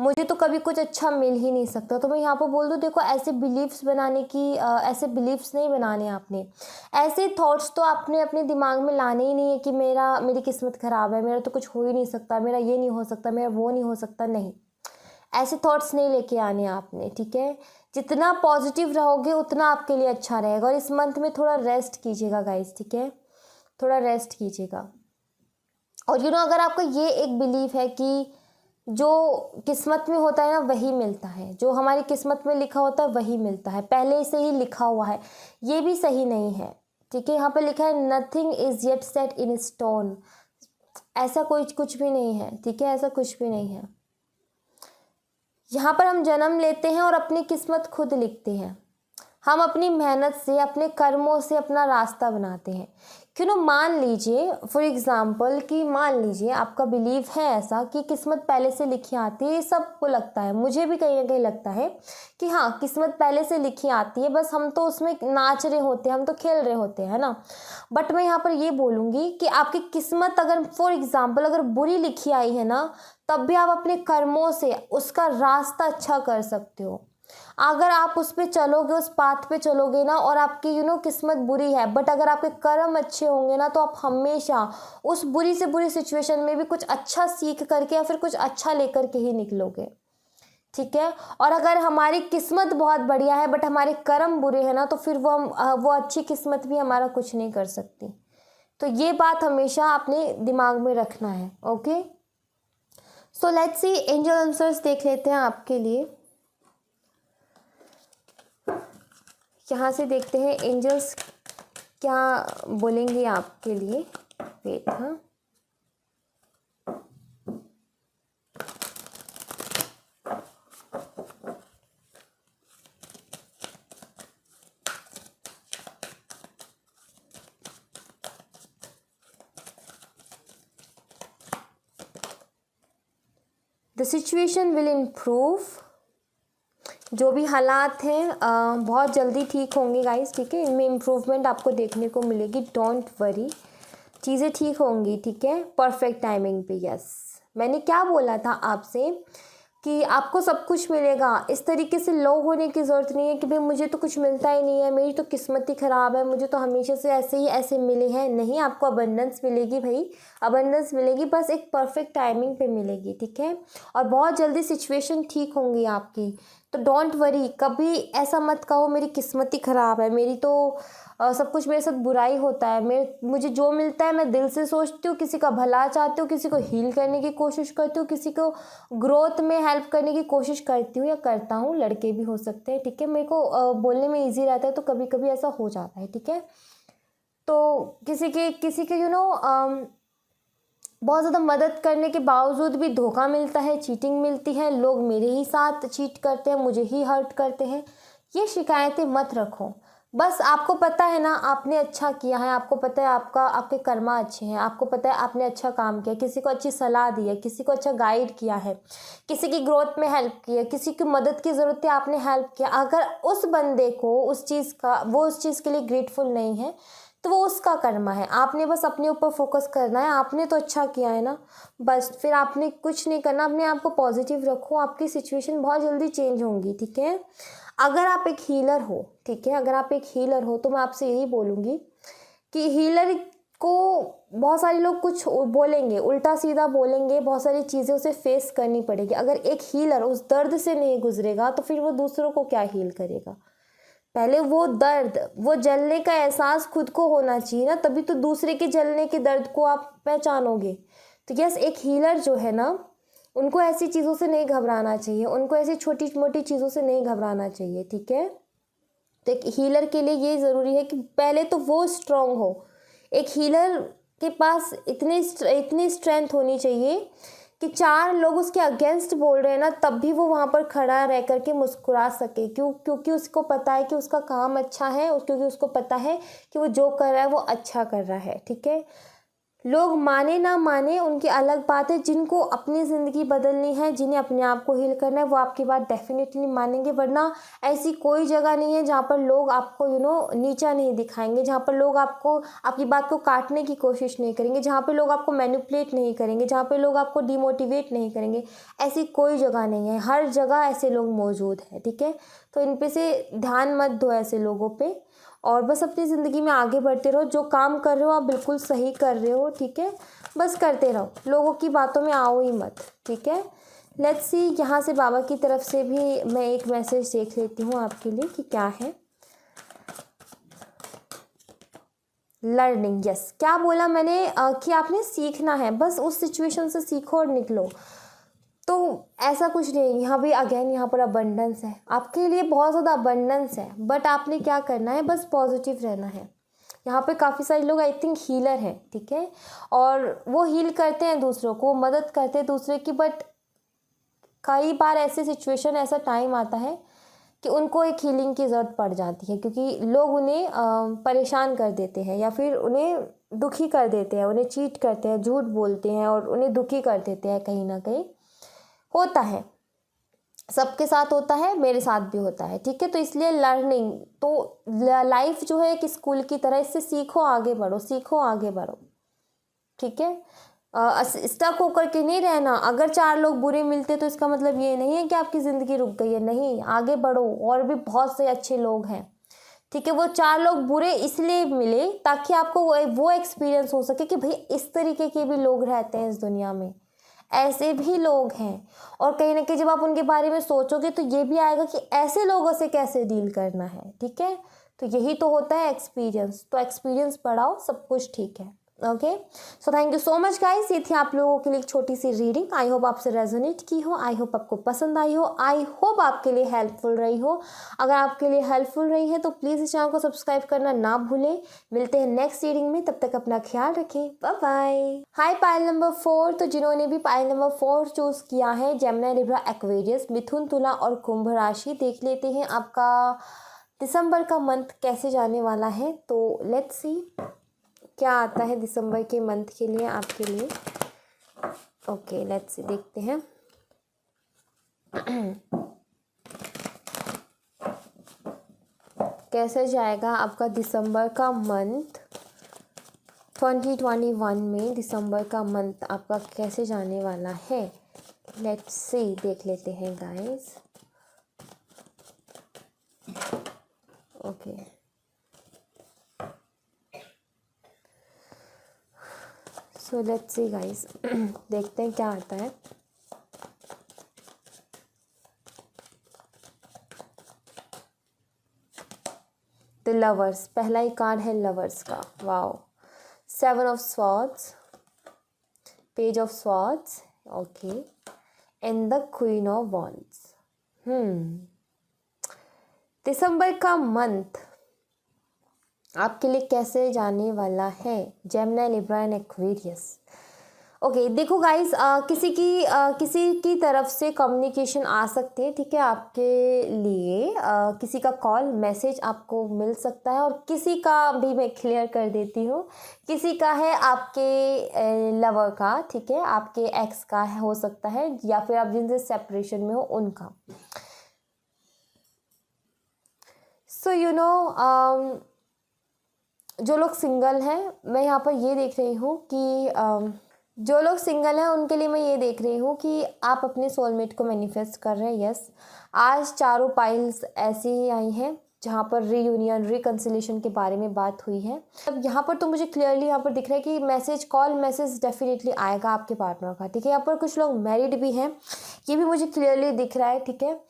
[SPEAKER 1] मुझे तो कभी कुछ अच्छा मिल ही नहीं सकता, तो मैं यहाँ पर बोल दूँ, देखो ऐसे बिलीव्स बनाने की ऐसे बिलीव्स नहीं बनाने आपने, ऐसे थॉट्स तो आपने अपने दिमाग में लाने ही नहीं है कि मेरी किस्मत ख़राब है, मेरा तो कुछ हो ही नहीं सकता, मेरा ये नहीं हो सकता, मेरा वो नहीं हो सकता। नहीं, ऐसे थॉट्स नहीं लेके आने आपने। ठीक है, जितना पॉजिटिव रहोगे उतना आपके लिए अच्छा रहेगा। और इस मंथ में थोड़ा रेस्ट कीजिएगा गाइस। ठीक है, थोड़ा रेस्ट कीजिएगा। और अगर आपका ये एक बिलीफ है कि जो किस्मत में होता है ना वही मिलता है, जो हमारी किस्मत में लिखा होता है वही मिलता है, पहले से ही लिखा हुआ है, ये भी सही नहीं है। ठीक है, यहाँ पर लिखा है nothing is yet set in stone, ऐसा कुछ भी नहीं है। ठीक है, ऐसा कुछ भी नहीं है। यहाँ पर हम जन्म लेते हैं और अपनी किस्मत खुद लिखते हैं। हम अपनी मेहनत से, अपने कर्मों से अपना रास्ता बनाते हैं। क्यों ना, मान लीजिए फॉर एग्जाम्पल कि मान लीजिए आपका बिलीव है ऐसा कि किस्मत पहले से लिखी आती है, ये सबको लगता है, मुझे भी कहीं ना कहीं लगता है कि हाँ किस्मत पहले से लिखी आती है, बस हम तो उसमें नाच रहे होते हैं, हम तो खेल रहे होते हैं, है ना। बट मैं यहाँ पर ये बोलूँगी कि आपकी किस्मत अगर फॉर एग्जाम्पल अगर बुरी लिखी आई है ना, तब भी आप अपने कर्मों से उसका रास्ता अच्छा कर सकते हो। अगर आप उस पे चलोगे, उस पाथ पे चलोगे ना, और आपकी किस्मत बुरी है बट अगर आपके कर्म अच्छे होंगे ना, तो आप हमेशा उस बुरी से बुरी सिचुएशन में भी कुछ अच्छा सीख करके या फिर कुछ अच्छा लेकर के ही निकलोगे। ठीक है, और अगर हमारी किस्मत बहुत बढ़िया है बट हमारे कर्म बुरे हैं ना, तो फिर वो अच्छी किस्मत भी हमारा कुछ नहीं कर सकती। तो ये बात हमेशा अपने दिमाग में रखना है। Okay, so let's C angel answers देख लेते हैं आपके लिए। यहाँ से देखते हैं एंजल्स क्या बोलेंगे आपके लिए। वेट, हाँ, द सिचुएशन विल इम्प्रूव, जो भी हालात हैं बहुत जल्दी ठीक होंगे गाइस। ठीक है, इनमें इम्प्रूवमेंट आपको देखने को मिलेगी, डोंट वरी, चीज़ें ठीक होंगी। ठीक है, परफेक्ट टाइमिंग पे। यस, मैंने क्या बोला था आपसे कि आपको सब कुछ मिलेगा। इस तरीके से लो होने की ज़रूरत नहीं है कि भाई मुझे तो कुछ मिलता ही नहीं है, मेरी तो किस्मत ही ख़राब है, मुझे तो हमेशा से ऐसे ही ऐसे मिले हैं। नहीं, आपको अबंडेंस मिलेगी भाई, अबंडेंस मिलेगी, बस एक परफेक्ट टाइमिंग पे मिलेगी। ठीक है, और बहुत जल्दी सिचुएशन ठीक होंगी आपकी। तो डोंट वरी, कभी ऐसा मत कहो मेरी किस्मत ही ख़राब है, मेरी तो सब कुछ मेरे साथ बुराई होता है। मुझे जो मिलता है मैं दिल से सोचती हूँ, किसी का भला चाहती हूँ, किसी को हील करने की कोशिश करती हूँ, किसी को ग्रोथ में हेल्प करने की कोशिश करती हूँ या करता हूँ। लड़के भी हो सकते हैं। ठीक है, मेरे को बोलने में ईजी रहता है, तो कभी कभी ऐसा हो जाता है। ठीक है, तो किसी के बहुत ज़्यादा मदद करने के बावजूद भी धोखा मिलता है, चीटिंग मिलती है, लोग मेरे ही साथ चीट करते हैं, मुझे ही हर्ट करते हैं। ये शिकायतें मत रखो, बस आपको पता है ना आपने अच्छा किया है, आपको पता है आपके कर्मा अच्छे हैं, आपको पता है आपने अच्छा काम किया, किसी को अच्छी सलाह दी है, किसी को अच्छा गाइड किया है, किसी की ग्रोथ में हेल्प की है, किसी की मदद की ज़रूरत है आपने हेल्प किया। अगर उस बंदे को उस चीज़ के लिए ग्रेटफुल नहीं है तो वो उसका कर्मा है। आपने बस अपने ऊपर फोकस करना है, आपने तो अच्छा किया है ना, बस फिर आपने कुछ नहीं करना, अपने आप को पॉजिटिव रखो, आपकी सिचुएशन बहुत जल्दी चेंज होंगी, ठीक है। अगर आप एक हीलर हो, ठीक है, अगर आप एक हीलर हो तो मैं आपसे यही बोलूँगी कि हीलर को बहुत सारे लोग कुछ बोलेंगे, उल्टा सीधा बोलेंगे, बहुत सारी चीज़ें उसे फेस करनी पड़ेगी। अगर एक हीलर उस दर्द से नहीं गुजरेगा तो फिर वो दूसरों को क्या हील करेगा। पहले वो दर्द, वो जलने का एहसास खुद को होना चाहिए ना, तभी तो दूसरे के जलने के दर्द को आप पहचानोगे। तो यस, एक हीलर जो है ना, उनको ऐसी चीज़ों से नहीं घबराना चाहिए, उनको ऐसी छोटी मोटी चीज़ों से नहीं घबराना चाहिए, ठीक है। तो एक हीलर के लिए ये ज़रूरी है कि पहले तो वो स्ट्रांग हो। एक हीलर के पास इतनी स्ट्रेंथ होनी चाहिए कि 4 लोग उसके अगेंस्ट बोल रहे हैं ना, तब भी वो वहाँ पर खड़ा रह कर के मुस्कुरा सके। क्योंकि उसको पता है कि उसका काम अच्छा है, क्योंकि उसको पता है कि वो जो कर रहा है वो अच्छा कर रहा है, ठीक है। लोग माने ना माने उनकी अलग बात है, जिनको अपनी ज़िंदगी बदलनी है, जिन्हें अपने आप को हील करना है, वो आपकी बात डेफिनेटली मानेंगे। वरना ऐसी कोई जगह नहीं है जहाँ पर लोग आपको नीचा नहीं दिखाएंगे, जहाँ पर लोग आपकी बात को काटने की कोशिश नहीं करेंगे, जहाँ पे लोग आपको मैनिपुलेट नहीं करेंगे, जहाँ पे लोग आपको डिमोटिवेट नहीं करेंगे। ऐसी कोई जगह नहीं है, हर जगह ऐसे लोग मौजूद हैं, ठीक है। तो इन पे से ध्यान मत दो ऐसे लोगों पे, और बस अपनी ज़िंदगी में आगे बढ़ते रहो। जो काम कर रहे हो आप बिल्कुल सही कर रहे हो, ठीक है, बस करते रहो, लोगों की बातों में आओ ही मत, ठीक है। लेट्स सी, यहाँ से बाबा की तरफ से भी मैं एक मैसेज देख लेती हूँ आपके लिए कि क्या है। लर्निंग, यस, क्या बोला मैंने कि आपने सीखना है, बस उस सिचुएशन से सीखो और निकलो। तो ऐसा कुछ नहीं, यहाँ भी अगेन यहाँ पर अबंडेंस है, आपके लिए बहुत ज़्यादा अबंडेंस है, बट आपने क्या करना है, बस पॉजिटिव रहना है। यहाँ पे काफ़ी सारे लोग आई थिंक हीलर हैं, ठीक है, और वो हील करते हैं दूसरों को, मदद करते हैं दूसरे की, बट कई बार ऐसे सिचुएशन, ऐसा टाइम आता है कि उनको एक हीलिंग की ज़रूरत पड़ जाती है, क्योंकि लोग उन्हें परेशान कर देते हैं, या फिर उन्हें दुखी कर देते हैं, उन्हें चीट करते हैं, झूठ बोलते हैं और उन्हें दुखी कर देते हैं। कहीं ना कहीं होता है, सबके साथ होता है, मेरे साथ भी होता है, ठीक है। तो इसलिए लर्निंग, तो लाइफ जो है एक स्कूल की तरह, इससे सीखो आगे बढ़ो, सीखो आगे बढ़ो, ठीक है। स्टक होकर के नहीं रहना। अगर 4 लोग बुरे मिलते तो इसका मतलब ये नहीं है कि आपकी ज़िंदगी रुक गई है, नहीं, आगे बढ़ो, और भी बहुत से अच्छे लोग हैं, ठीक है। वो 4 लोग बुरे इसलिए मिले ताकि आपको वो एक्सपीरियंस हो सके कि भाई इस तरीके के भी लोग रहते हैं इस दुनिया में, ऐसे भी लोग हैं। और कहीं ना कहीं जब आप उनके बारे में सोचोगे तो ये भी आएगा कि ऐसे लोगों से कैसे डील करना है, ठीक है। तो यही तो होता है एक्सपीरियंस, तो एक्सपीरियंस बढ़ाओ, सब कुछ ठीक है। Okay, so thank you so much guys, ये थी आप लोगों के लिए एक छोटी सी रीडिंग। आई होप आपसे रेजोनेट की हो, आई होप आपको पसंद आई हो, आई होप आपके लिए हेल्पफुल रही हो। अगर आपके लिए हेल्पफुल रही है तो प्लीज़ इस चैनल को सब्सक्राइब करना ना भूलें। मिलते हैं नेक्स्ट रीडिंग में, तब तक अपना ख्याल रखें, बाय बाय। हाय पाइल नंबर 4, तो जिन्होंने भी पाइल नंबर 4 चूज़ किया है, जेमिनी, लिब्रा, एक्वेरियस, मिथुन, तुला और कुंभ राशि, देख लेते हैं आपका दिसंबर का मंथ कैसे जाने वाला है। तो लेट्स सी क्या आता है दिसंबर के मंथ के लिए आपके लिए। ओके, लेट्स सी, देखते हैं। कैसे जाएगा आपका दिसंबर का मंथ 2021 में, दिसंबर का मंथ आपका कैसे जाने वाला है। लेट्स सी, देख लेते हैं guys. Okay, so let's see guys, देखते हैं क्या आता है। द लवर्स, पहला ही कार्ड है लवर्स का, wow. 7 of swords, page of swords, okay, and the queen of wands. दिसंबर का मंथ आपके लिए कैसे जाने वाला है, Gemini, Libra and Aquarius. Okay देखो गाइस, किसी की तरफ से कम्युनिकेशन आ सकती है, ठीक है, आपके लिए किसी का कॉल मैसेज आपको मिल सकता है, और किसी का भी मैं क्लियर कर देती हूँ, किसी का है आपके लवर का, ठीक है, आपके एक्स का हो सकता है, या फिर आप जिनसे सेपरेशन में हो उनका। सो जो लोग सिंगल हैं, मैं यहाँ पर ये देख रही हूँ कि जो लोग सिंगल हैं उनके लिए मैं ये देख रही हूँ कि आप अपने सोलमेट को मैनिफेस्ट कर रहे हैं। यस, आज चारों पाइल्स ऐसी ही आई हैं जहाँ पर रीयूनियन रिकन्सिलेशन के बारे में बात हुई है। अब यहाँ पर तो मुझे क्लियरली यहाँ पर दिख रहा है कि मैसेज, कॉल मैसेज डेफिनेटली आएगा आपके पार्टनर का, ठीक है। यहाँ पर कुछ लोग मैरिड भी हैं, ये भी मुझे क्लियरली दिख रहा है, ठीक है।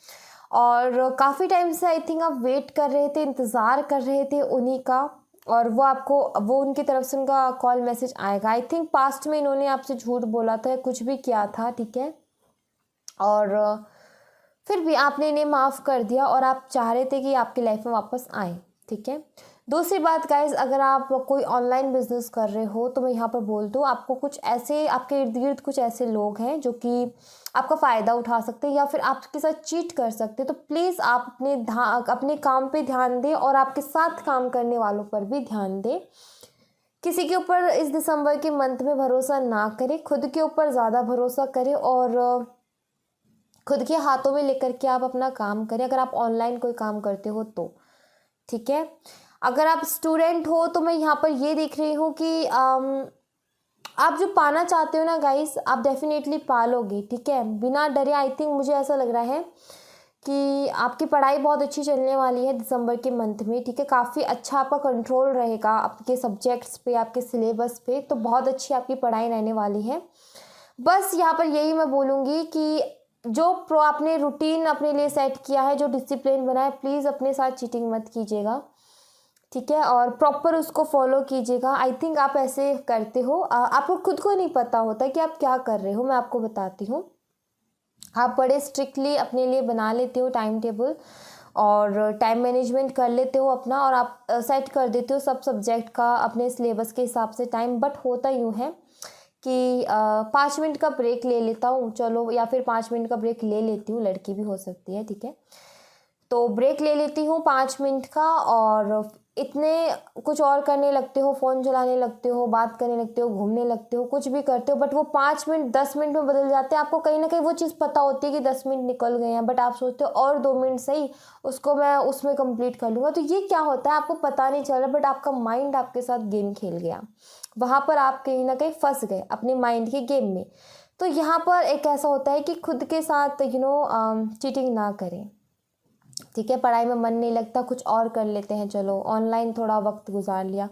[SPEAKER 1] और काफ़ी टाइम से आई थिंक आप वेट कर रहे थे, इंतज़ार कर रहे थे उन्हीं का, और वो उनकी तरफ से उनका कॉल मैसेज आएगा। आई थिंक पास्ट में इन्होंने आपसे झूठ बोला था, कुछ भी किया था, ठीक है, और फिर भी आपने इन्हें माफ़ कर दिया और आप चाह रहे थे कि आपकी लाइफ में वापस आए, ठीक है। दूसरी बात गाइज, अगर आप कोई ऑनलाइन बिजनेस कर रहे हो तो मैं यहाँ पर बोल दूँ, आपको कुछ ऐसे, आपके इर्द गिर्द कुछ ऐसे लोग हैं जो कि आपका फ़ायदा उठा सकते हैं या फिर आपके साथ चीट कर सकते हैं। तो प्लीज़ आप अपने काम पे ध्यान दें और आपके साथ काम करने वालों पर भी ध्यान दें। किसी के ऊपर इस दिसंबर के मंथ में भरोसा ना करें, खुद के ऊपर ज़्यादा भरोसा करें और खुद के हाथों में लेकर के आप अपना काम करें, अगर आप ऑनलाइन कोई काम करते हो तो, ठीक है। अगर आप स्टूडेंट हो तो मैं यहाँ पर ये देख रही हूँ कि आप जो पाना चाहते हो ना गाइस, आप डेफिनेटली पालोगे, ठीक है, बिना डरे। आई थिंक मुझे ऐसा लग रहा है कि आपकी पढ़ाई बहुत अच्छी चलने वाली है दिसंबर के मंथ में, ठीक है। काफ़ी अच्छा आपका कंट्रोल रहेगा आपके सब्जेक्ट्स पे, आपके सिलेबस पे, तो बहुत अच्छी आपकी पढ़ाई रहने वाली है। बस यहाँ पर यही मैं बोलूँगी कि जो आपने रूटीन अपने लिए सेट किया है, जो डिसिप्लिन बनाए, प्लीज़ अपने साथ चीटिंग मत कीजिएगा, ठीक है, और प्रॉपर उसको फॉलो कीजिएगा। आई थिंक आप ऐसे करते हो, आपको खुद को नहीं पता होता कि आप क्या कर रहे हो। मैं आपको बताती हूँ, आप बड़े स्ट्रिक्टली अपने लिए बना लेते हो टाइम टेबल और टाइम मैनेजमेंट कर लेते हो अपना, और आप सेट कर देते हो सब सब्जेक्ट का अपने सिलेबस के हिसाब से टाइम। बट होता यूँ है कि 5 मिनट का ब्रेक ले लेता हूँ, चलो, या फिर 5 मिनट का ब्रेक ले लेती हूँ, लड़की भी हो सकती है, ठीक है। तो ब्रेक ले लेती हूँ 5 मिनट का, और इतने कुछ और करने लगते हो, फ़ोन चलाने लगते हो, बात करने लगते हो, घूमने लगते हो, कुछ भी करते हो, बट वो 5 मिनट 10 मिनट में बदल जाते हैं। आपको कहीं ना कहीं वो चीज़ पता होती है कि 10 मिनट निकल गए हैं, बट आप सोचते हो और 2 मिनट सही, उसको मैं उसमें कंप्लीट कर लूँगा। तो ये क्या होता है, आपको पता नहीं चल रहा, बट आपका माइंड आपके साथ गेम खेल गया, वहाँ पर आप कहीं ना कहीं फंस गए अपने माइंड के गेम में। तो यहाँ पर एक ऐसा होता है कि खुद के साथ चीटिंग ना करें, ठीक है। पढ़ाई में मन नहीं लगता, कुछ और कर लेते हैं, चलो ऑनलाइन थोड़ा वक्त गुजार लिया।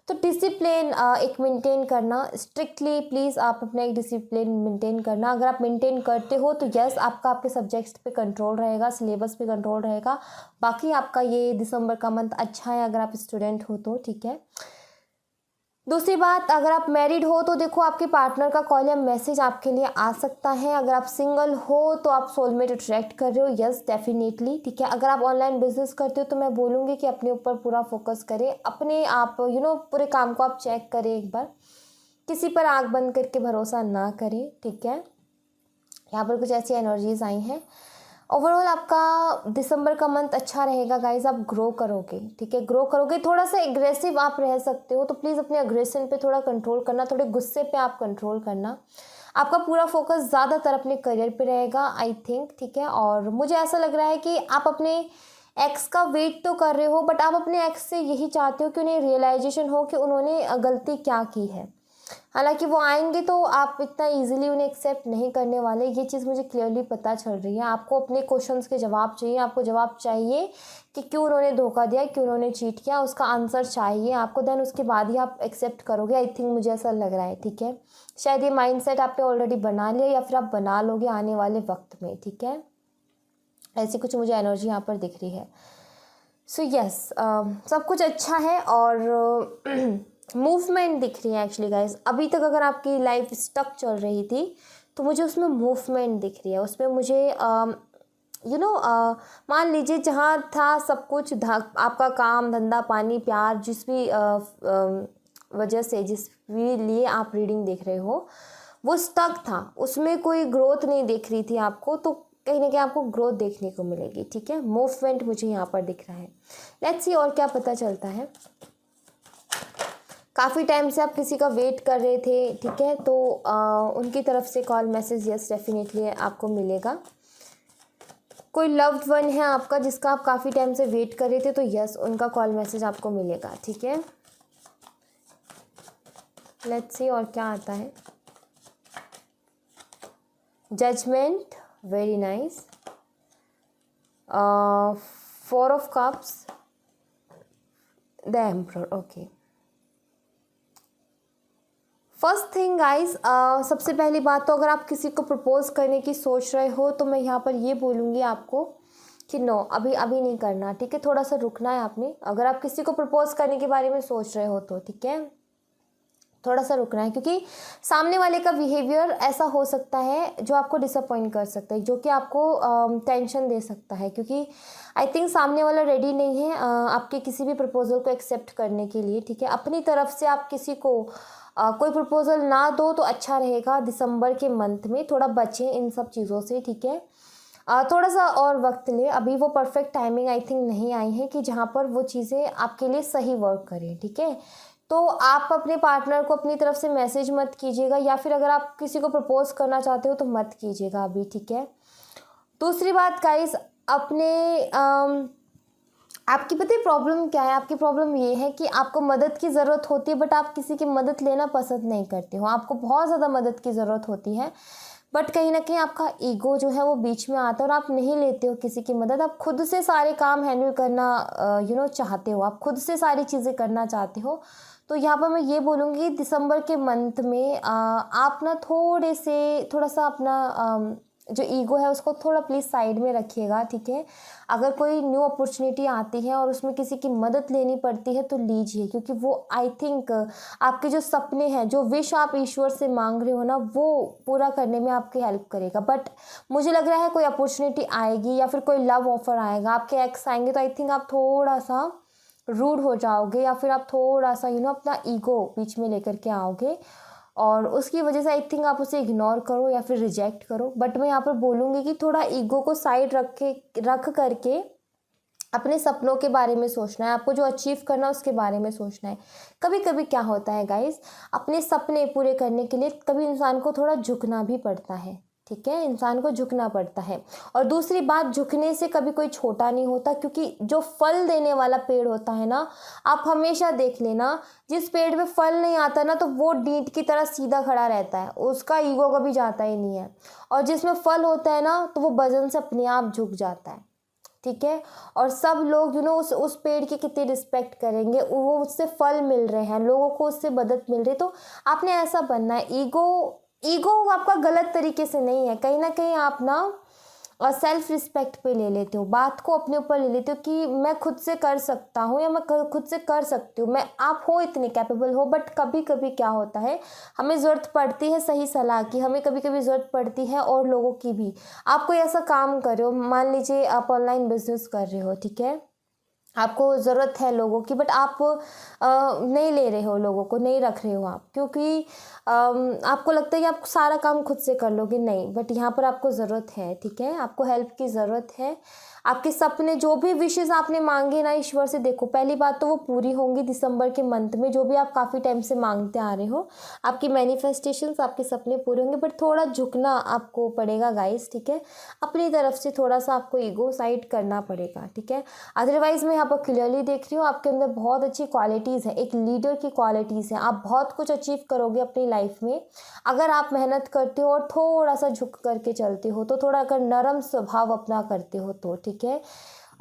[SPEAKER 1] तो डिसिप्लिन एक मेंटेन करना स्ट्रिक्टली, प्लीज़ आप अपना एक डिसिप्लिन मेंटेन करना। अगर आप मेंटेन करते हो तो यस, आपका आपके सब्जेक्ट्स पे कंट्रोल रहेगा, सिलेबस पे कंट्रोल रहेगा। बाकी आपका ये दिसंबर का मंथ अच्छा है अगर आप स्टूडेंट हो तो, ठीक है। दूसरी बात, अगर आप मैरिड हो तो देखो, आपके पार्टनर का कॉल या मैसेज आपके लिए आ सकता है। अगर आप सिंगल हो तो आप सोलमेट अट्रैक्ट कर रहे हो, यस डेफिनेटली, ठीक है। अगर आप ऑनलाइन बिजनेस करते हो तो मैं बोलूँगी कि अपने ऊपर पूरा फोकस करें, अपने आप पूरे काम को आप चेक करें एक बार, किसी पर आँख बंद करके भरोसा ना करें, ठीक है। यहाँ पर कुछ ऐसी एनर्जीज आई हैं। ओवरऑल आपका दिसंबर का मंथ अच्छा रहेगा गाइज, आप ग्रो करोगे, ठीक है, ग्रो करोगे। थोड़ा सा एग्रेसिव आप रह सकते हो, तो प्लीज़ अपने अग्रेशन पे थोड़ा कंट्रोल करना, थोड़े गुस्से पे आप कंट्रोल करना। आपका पूरा फोकस ज़्यादातर अपने करियर पे रहेगा आई थिंक, ठीक है। और मुझे ऐसा लग रहा है कि आप अपने एक्स का वेट तो कर रहे हो, बट आप अपने एक्स से यही चाहते हो कि उन्हें रियलाइजेशन हो कि उन्होंने गलती क्या की है। हालांकि वो आएंगे तो आप इतना इजीली उन्हें एक्सेप्ट नहीं करने वाले, ये चीज़ मुझे क्लियरली पता चल रही है। आपको अपने क्वेश्चंस के जवाब चाहिए, आपको जवाब चाहिए कि क्यों उन्होंने धोखा दिया, क्यों उन्होंने चीट किया, उसका आंसर चाहिए आपको। देन उसके बाद ही आप एक्सेप्ट करोगे, आई थिंक मुझे ऐसा लग रहा है, ठीक है। शायद ये माइंडसेट आपने ऑलरेडी बना लिया या फिर आप बना लोगे आने वाले वक्त में, ठीक है। ऐसी कुछ मुझे एनर्जी यहाँ पर दिख रही है। सो यस, सब कुछ अच्छा है और मूवमेंट दिख रही है एक्चुअली गाइस। अभी तक अगर आपकी लाइफ स्टक चल रही थी तो मुझे उसमें मूवमेंट दिख रही है, उसमें मुझे मान लीजिए जहाँ था सब कुछ, आपका काम धंधा पानी प्यार, जिस भी वजह से, जिस भी लिए आप रीडिंग देख रहे हो, वो स्टक था, उसमें कोई ग्रोथ नहीं दिख रही थी आपको, तो कहीं ना कहीं आपको ग्रोथ देखने को मिलेगी। ठीक है, मूवमेंट मुझे यहाँ पर दिख रहा है। लेट्स सी और क्या पता चलता है। काफ़ी टाइम से आप किसी का वेट कर रहे थे, ठीक है, तो उनकी तरफ से कॉल मैसेज यस डेफिनेटली आपको मिलेगा। कोई लव्ड वन है आपका जिसका आप काफ़ी टाइम से वेट कर रहे थे, तो यस उनका कॉल मैसेज आपको मिलेगा। ठीक है, लेट्स सी और क्या आता है। Judgement, very nice. 4 of cups, the emperor, okay. First thing guys, सबसे पहली बात तो अगर आप किसी को प्रपोज करने की सोच रहे हो तो मैं यहाँ पर ये बोलूँगी आपको कि नो, अभी अभी नहीं करना। ठीक है, थोड़ा सा रुकना है आपने, अगर आप किसी को प्रपोज करने के बारे में सोच रहे हो तो। ठीक है, थोड़ा सा रुकना है, क्योंकि सामने वाले का बिहेवियर ऐसा हो सकता है जो आपको डिसअपॉइंट कर सकता है, जो कि आपको टेंशन दे सकता है, क्योंकि आई थिंक सामने वाला रेडी नहीं है आपके किसी भी प्रपोजल को एक्सेप्ट करने के लिए। ठीक है, अपनी तरफ से आप किसी को कोई प्रपोजल ना दो तो अच्छा रहेगा। दिसंबर के मंथ में थोड़ा बचें इन सब चीज़ों से। ठीक है, थोड़ा सा और वक्त ले, अभी वो परफेक्ट टाइमिंग आई थिंक नहीं आई है कि जहाँ पर वो चीज़ें आपके लिए सही वर्क करें। ठीक है, तो आप अपने पार्टनर को अपनी तरफ से मैसेज मत कीजिएगा, या फिर अगर आप किसी को प्रपोज करना चाहते हो तो मत कीजिएगा अभी। ठीक है, दूसरी बात गाइस, आपकी पता है प्रॉब्लम क्या है। आपकी प्रॉब्लम ये है कि आपको मदद की ज़रूरत होती है, बट आप किसी की मदद लेना पसंद नहीं करते हो। आपको बहुत ज़्यादा मदद की ज़रूरत होती है, बट कहीं ना कहीं आपका ईगो जो है वो बीच में आता है और आप नहीं लेते हो किसी की मदद। आप खुद से सारे काम हैंडल करना चाहते हो, आप खुद से सारी चीज़ें करना चाहते हो। तो यहाँ पर मैं ये बोलूँगी दिसंबर के मंथ में आप ना थोड़ा सा अपना जो ईगो है उसको थोड़ा प्लीज़ साइड में रखिएगा। ठीक है, अगर कोई न्यू अपॉर्चुनिटी आती है और उसमें किसी की मदद लेनी पड़ती है तो लीजिए, क्योंकि वो आई थिंक आपके जो सपने हैं, जो विश आप ईश्वर से मांग रहे हो ना, वो पूरा करने में आपकी हेल्प करेगा। बट मुझे लग रहा है कोई अपॉर्चुनिटी आएगी या फिर कोई लव ऑफर आएगा, आपके एक्स आएंगे, तो आई थिंक आप थोड़ा सा रूड हो जाओगे, या फिर आप थोड़ा सा अपना ईगो बीच में लेकर के आओगे, और उसकी वजह से आई थिंक आप उसे इग्नोर करो या फिर रिजेक्ट करो। बट मैं यहाँ पर बोलूँगी कि थोड़ा ईगो को साइड रख करके अपने सपनों के बारे में सोचना है, आपको जो अचीव करना है उसके बारे में सोचना है। कभी कभी क्या होता है गाइस, अपने सपने पूरे करने के लिए कभी इंसान को थोड़ा झुकना भी पड़ता है। ठीक है, इंसान को झुकना पड़ता है। और दूसरी बात, झुकने से कभी कोई छोटा नहीं होता, क्योंकि जो फल देने वाला पेड़ होता है ना, आप हमेशा देख लेना, जिस पेड़ में फल नहीं आता ना तो वो डींट की तरह सीधा खड़ा रहता है, उसका ईगो कभी जाता ही नहीं है। और जिसमें फल होता है ना तो वो वजन से अपने आप झुक जाता है। ठीक है, और सब लोग उस पेड़ की कितनी रिस्पेक्ट करेंगे, वो उससे फल मिल रहे हैं, लोगों को उससे मदद मिल रही है, तो आपने ऐसा बनना है। ईगो आपका गलत तरीके से नहीं है, कहीं ना कहीं आप ना सेल्फ रिस्पेक्ट पे ले लेते हो, बात को अपने ऊपर ले लेते हो कि मैं खुद से कर सकता हूँ या मैं खुद से कर सकती हूँ, आप हो इतने कैपेबल हो। बट कभी कभी क्या होता है, हमें ज़रूरत पड़ती है सही सलाह की, हमें कभी कभी ज़रूरत पड़ती है और लोगों की भी। आप कोई ऐसा काम कर रहे हो, मान लीजिए आप ऑनलाइन बिजनेस कर रहे हो, ठीक है, आपको ज़रूरत है लोगों की, बट आप नहीं ले रहे हो, लोगों को नहीं रख रहे हो आप, क्योंकि आपको लगता है कि आप सारा काम खुद से कर लोगे। नहीं, बट यहाँ पर आपको ज़रूरत है। ठीक है, आपको हेल्प की ज़रूरत है। आपके सपने, जो भी विशेस आपने मांगे ना ईश्वर से, देखो पहली बात तो वो पूरी होंगी दिसंबर के मंथ में, जो भी आप काफ़ी टाइम से मांगते आ रहे हो, आपकी मैनिफेस्टेशंस, आपके सपने पूरे होंगे। बट थोड़ा झुकना आपको पड़ेगा गाइस। ठीक है, अपनी तरफ से थोड़ा सा आपको ईगो साइड करना पड़ेगा। ठीक है, अदरवाइज मैं यहाँ पर क्लियरली देख रही हूँ आपके अंदर बहुत अच्छी क्वालिटीज़ है, एक लीडर की क्वालिटीज़ है, आप बहुत कुछ अचीव करोगे अपनी लाइफ में अगर आप मेहनत करते हो और थोड़ा सा झुक करके चलते हो, तो थोड़ा अगर नरम स्वभाव अपना करते हो तो। ठीक है,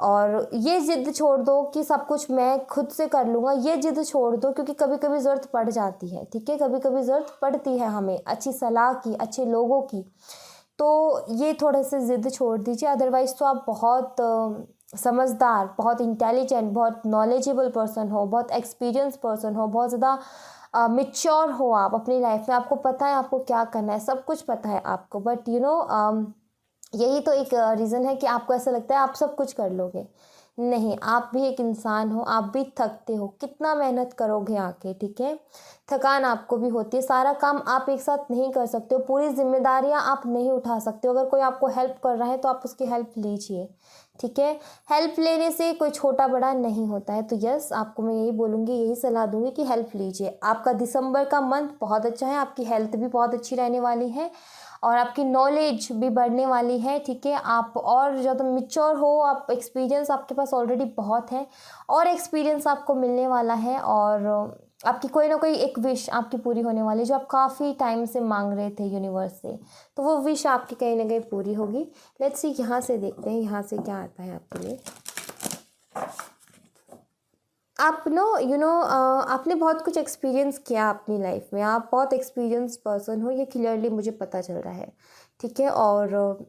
[SPEAKER 1] और ये जिद छोड़ दो कि सब कुछ मैं खुद से कर लूँगा, ये जिद छोड़ दो, क्योंकि कभी कभी ज़रूरत पड़ जाती है। ठीक है, कभी कभी ज़रूरत पड़ती है हमें अच्छी सलाह की, अच्छे लोगों की, तो ये थोड़े से ज़िद छोड़ दीजिए। अदरवाइज़ तो आप बहुत समझदार, बहुत इंटेलिजेंट, बहुत नॉलेजेबल पर्सन हो, बहुत एक्सपीरियंस पर्सन हो, बहुत ज़्यादा मिच्योर हो आप अपनी लाइफ में, आपको पता है आपको क्या करना है, सब कुछ पता है आपको। बट यही तो एक रीज़न है कि आपको ऐसा लगता है आप सब कुछ कर लोगे। नहीं, आप भी एक इंसान हो, आप भी थकते हो, कितना मेहनत करोगे आके, ठीक है। थकान आपको भी होती है, सारा काम आप एक साथ नहीं कर सकते हो, पूरी जिम्मेदारियां आप नहीं उठा सकते हो। अगर कोई आपको हेल्प कर रहा है तो आप उसकी हेल्प लीजिए, ठीक है। हेल्प लेने से कोई छोटा बड़ा नहीं होता है। तो यस, आपको मैं यही बोलूँगी, यही सलाह दूंगी कि हेल्प लीजिए। आपका दिसंबर का मंथ बहुत अच्छा है, आपकी हेल्थ भी बहुत अच्छी रहने वाली है और आपकी नॉलेज भी बढ़ने वाली है, ठीक है। आप और ज़्यादा मिच्योर हो, आप एक्सपीरियंस आपके पास ऑलरेडी बहुत है और एक्सपीरियंस आपको मिलने वाला है और आपकी कोई ना कोई एक विश आपकी पूरी होने वाली है जो आप काफ़ी टाइम से मांग रहे थे यूनिवर्स से, तो वो विश आपकी कहीं ना कहीं पूरी होगी। लेट्स सी, यहाँ से देखते हैं यहाँ से क्या आता है आपके लिए। आप आपने बहुत कुछ एक्सपीरियंस किया अपनी लाइफ में, आप बहुत एक्सपीरियंस पर्सन हो, ये क्लियरली मुझे पता चल रहा है, ठीक है। और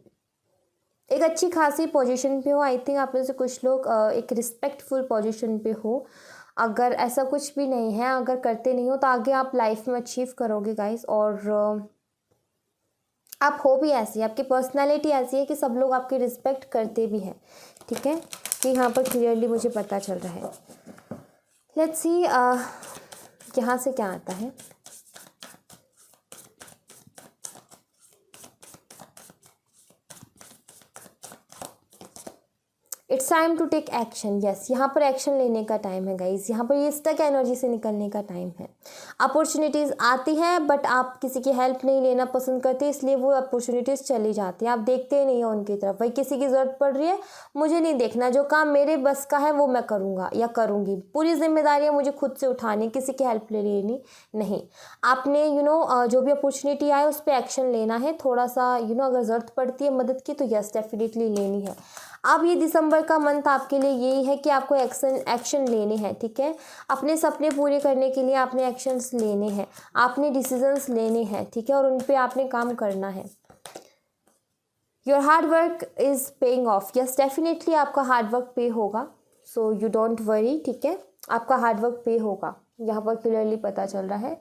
[SPEAKER 1] एक अच्छी खासी पोजीशन पे हो। आई थिंक आप में से कुछ लोग एक रिस्पेक्टफुल पोजीशन पे हो। अगर ऐसा कुछ भी नहीं है, अगर करते नहीं हो तो आगे आप लाइफ में अचीव करोगे गाइस। और आप हो भी ऐसी, आपकी पर्सनालिटी ऐसी है कि सब लोग आपकी रिस्पेक्ट करते भी हैं, ठीक है। ये यहाँ पर क्लियरली मुझे पता चल रहा है। लेट्स सी यहाँ से क्या आता है। It's time to take action. Yes, यहाँ पर एक्शन लेने का टाइम है गाइज। यहाँ पर ये स्टक एनर्जी से निकलने का टाइम है। अपॉर्चुनिटीज़ आती हैं बट आप किसी की हेल्प नहीं लेना पसंद करते, इसलिए वो अपॉर्चुनिटीज़ चली जाती हैं। आप देखते ही नहीं हो उनकी तरफ। भाई किसी की ज़रूरत पड़ रही है, मुझे नहीं देखना, जो काम मेरे बस का है वो मैं करूँगा या करूँगी। पूरी जिम्मेदारियाँ मुझे खुद से उठानी, किसी की हेल्प ले लेनी नहीं। आपने जो भी अपॉर्चुनिटी आए उस पर एक्शन लेना है। थोड़ा सा अगर ज़रूरत पड़ती है मदद की तो यस डेफिनेटली लेनी है। अब ये दिसंबर का मंथ आपके लिए यही है कि आपको एक्शन लेने हैं, ठीक है। अपने सपने पूरे करने के लिए आपने एक्शंस लेने हैं, आपने डिसीजंस लेने हैं, ठीक है, और उन पे आपने काम करना है। Your hard work is paying off. Yes definitely आपका हार्ड वर्क पे होगा, सो यू डोंट वरी, ठीक है। आपका हार्ड वर्क पे होगा, यहाँ पर क्लियरली पता चल रहा है।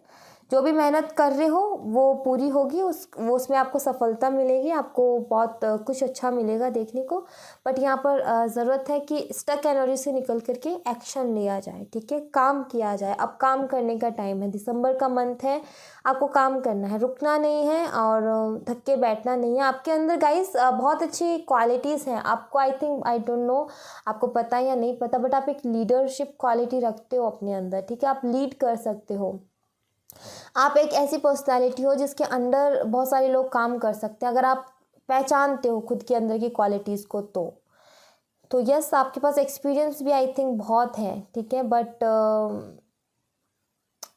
[SPEAKER 1] जो भी मेहनत कर रहे हो वो पूरी होगी, उसमें आपको सफलता मिलेगी, आपको बहुत कुछ अच्छा मिलेगा देखने को। बट यहाँ पर ज़रूरत है कि स्टक एनर्जी से निकल करके एक्शन लिया जाए, ठीक है, काम किया जाए। अब काम करने का टाइम है, दिसंबर का मंथ है, आपको काम करना है, रुकना नहीं है और थक के बैठना नहीं है। आपके अंदर गाइस बहुत अच्छी क्वालिटीज़ हैं। आपको आई डोंट नो आपको पता है या नहीं पता, बट आप एक लीडरशिप क्वालिटी रखते हो अपने अंदर, ठीक है। आप लीड कर सकते हो। आप एक ऐसी पर्सनालिटी हो जिसके अंडर बहुत सारे लोग काम कर सकते हैं। अगर आप पहचानते हो खुद के अंदर की क्वालिटीज़ को तो यस आपके पास एक्सपीरियंस भी आई थिंक बहुत है, ठीक है। बट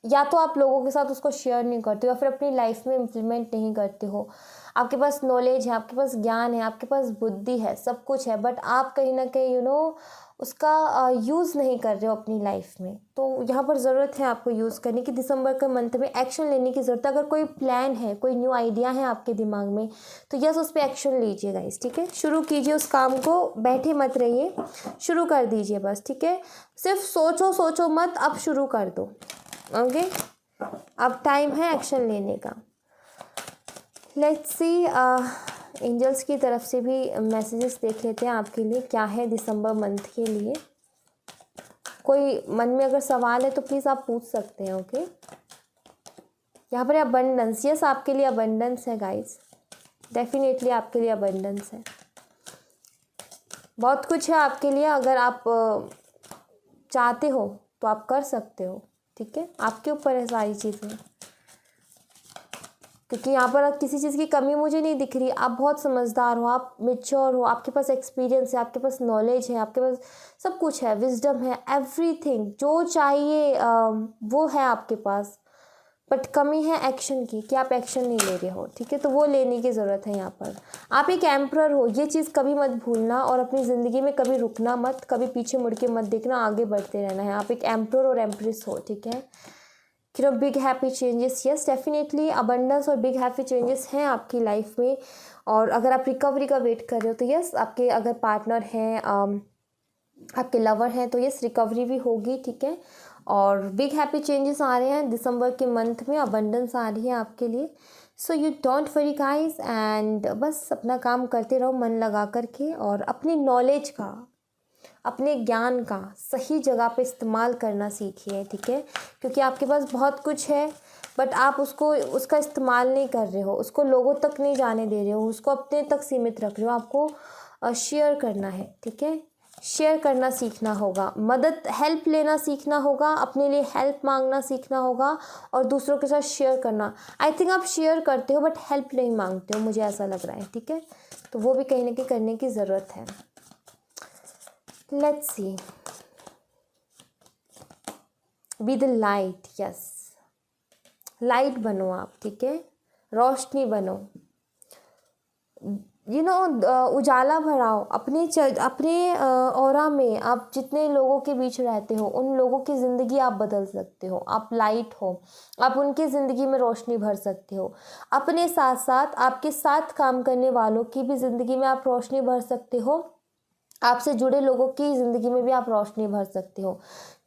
[SPEAKER 1] या तो आप लोगों के साथ उसको शेयर नहीं करते हो या फिर अपनी लाइफ में इम्प्लीमेंट नहीं करते हो। आपके पास नॉलेज है, आपके पास ज्ञान है, आपके पास बुद्धि है, सब कुछ है, बट आप कहीं ना कहीं उसका यूज़ नहीं कर रहे हो अपनी लाइफ में। तो यहाँ पर ज़रूरत है आपको यूज़ करने की। दिसंबर के मंथ में एक्शन लेने की ज़रूरत है। अगर कोई प्लान है, कोई न्यू आइडिया है आपके दिमाग में तो यस उस पर एक्शन लीजिए गाइस, ठीक है। शुरू कीजिए उस काम को, बैठे मत रहिए, शुरू कर दीजिए बस, ठीक है। सिर्फ सोचो मत, अब शुरू कर दो, ओके। अब टाइम है एक्शन लेने का। लेट्स सी एंजल्स की तरफ से भी मैसेजेस देख लेते हैं आपके लिए क्या है दिसंबर मंथ के लिए। कोई मन में अगर सवाल है तो प्लीज़ आप पूछ सकते हैं, ओके। यहाँ पर अबंडेंस, यस आपके लिए अबंडेंस है गाइस, डेफिनेटली आपके लिए अबंडेंस है। बहुत कुछ है आपके लिए, अगर आप चाहते हो तो आप कर सकते हो, ठीक है। आपके ऊपर है सारी चीज़ें, क्योंकि यहाँ पर किसी चीज़ की कमी मुझे नहीं दिख रही। आप बहुत समझदार हो, आप मेच्योर हो, आपके पास एक्सपीरियंस है, आपके पास नॉलेज है, आपके पास सब कुछ है, विजडम है, एवरीथिंग जो चाहिए वो है आपके पास। बट कमी है एक्शन की, कि आप एक्शन नहीं ले रहे हो, ठीक है। तो वो लेने की ज़रूरत है यहाँ पर। आप एक एम्परर हो, ये चीज़ कभी मत भूलना, और अपनी ज़िंदगी में कभी रुकना मत, कभी पीछे मुड़ के मत देखना, आगे बढ़ते रहना है। आप एक एम्परर और एम्प्रेस हो, ठीक है। Big happy changes, yes definitely abundance और बिग हैप्पी चेंजेस हैं आपकी लाइफ में। और अगर आप रिकवरी का वेट कर रहे हो तो यस, आपके अगर पार्टनर हैं, आपके लवर हैं तो यस रिकवरी भी होगी, ठीक है। और बिग हैप्पी चेंजेस आ रहे हैं दिसंबर के मंथ में, अबंडेंस आ रही है आपके लिए। So you don't worry guys, and बस अपना काम करते रहो मन लगा करके, और अपनी नॉलेज का अपने ज्ञान का सही जगह पे इस्तेमाल करना सीखिए, ठीक है। क्योंकि आपके पास बहुत कुछ है बट आप उसका इस्तेमाल नहीं कर रहे हो, उसको लोगों तक नहीं जाने दे रहे हो, उसको अपने तक सीमित रख रहे हो। आपको शेयर करना है, ठीक है। शेयर करना सीखना होगा, मदद हेल्प लेना सीखना होगा, अपने लिए हेल्प मांगना सीखना होगा और दूसरों के साथ शेयर करना। आई थिंक आप शेयर करते हो बट हेल्प नहीं मांगते हो, मुझे ऐसा लग रहा है, ठीक है। तो वो भी कहीं ना कहीं करने की ज़रूरत है। Let's C, be the light. Yes, light बनो आप, ठीक है। रोशनी बनो, उजाला भराओ अपने ऑरा में। आप जितने लोगों के बीच रहते हो उन लोगों की ज़िंदगी आप बदल सकते हो। आप लाइट हो, आप उनकी ज़िंदगी में रोशनी भर सकते हो। अपने साथ साथ आपके साथ काम करने वालों की भी ज़िंदगी में आप रोशनी भर सकते हो। आपसे जुड़े लोगों की ज़िंदगी में भी आप रोशनी भर सकते हो,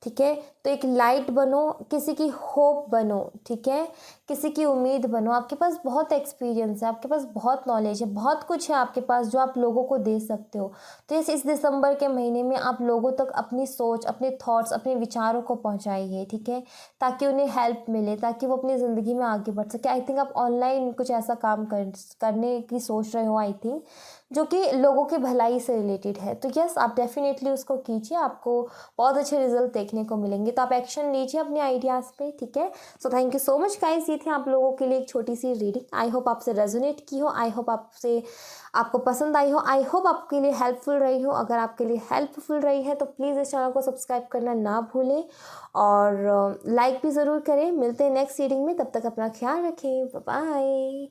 [SPEAKER 1] ठीक है। तो एक लाइट बनो, किसी की होप बनो, ठीक है। किसी की उम्मीद बनो। आपके पास बहुत एक्सपीरियंस है, आपके पास बहुत नॉलेज है, बहुत कुछ है आपके पास जो आप लोगों को दे सकते हो। तो इस दिसंबर के महीने में आप लोगों तक अपनी सोच, अपने थॉट्स, अपने विचारों को पहुंचाइए, ठीक है। ताकि उन्हें हेल्प मिले, ताकि वो अपनी ज़िंदगी में आगे बढ़ सके। आई थिंक आप ऑनलाइन कुछ ऐसा काम करने की सोच रहे हो, आई थिंक, जो कि लोगों की भलाई से रिलेटेड है। तो यस, आप डेफिनेटली उसको कीजिए, आपको बहुत अच्छे रिजल्ट देखने को मिलेंगे। तो आप एक्शन लीजिए अपने आइडियाज़ पे, ठीक है। So thank you so much guys, ये थी आप लोगों के लिए एक छोटी सी रीडिंग। आई होप आपसे रेजोनेट की हो, आई होप आपको पसंद आई हो, आई होप आपके लिए हेल्पफुल रही हो। अगर आपके लिए हेल्पफुल रही है तो प्लीज़ इस चैनल को सब्सक्राइब करना ना भूलें और लाइक भी ज़रूर करें। मिलते हैं नेक्स्ट रीडिंग में, तब तक अपना ख्याल रखें। Bye bye.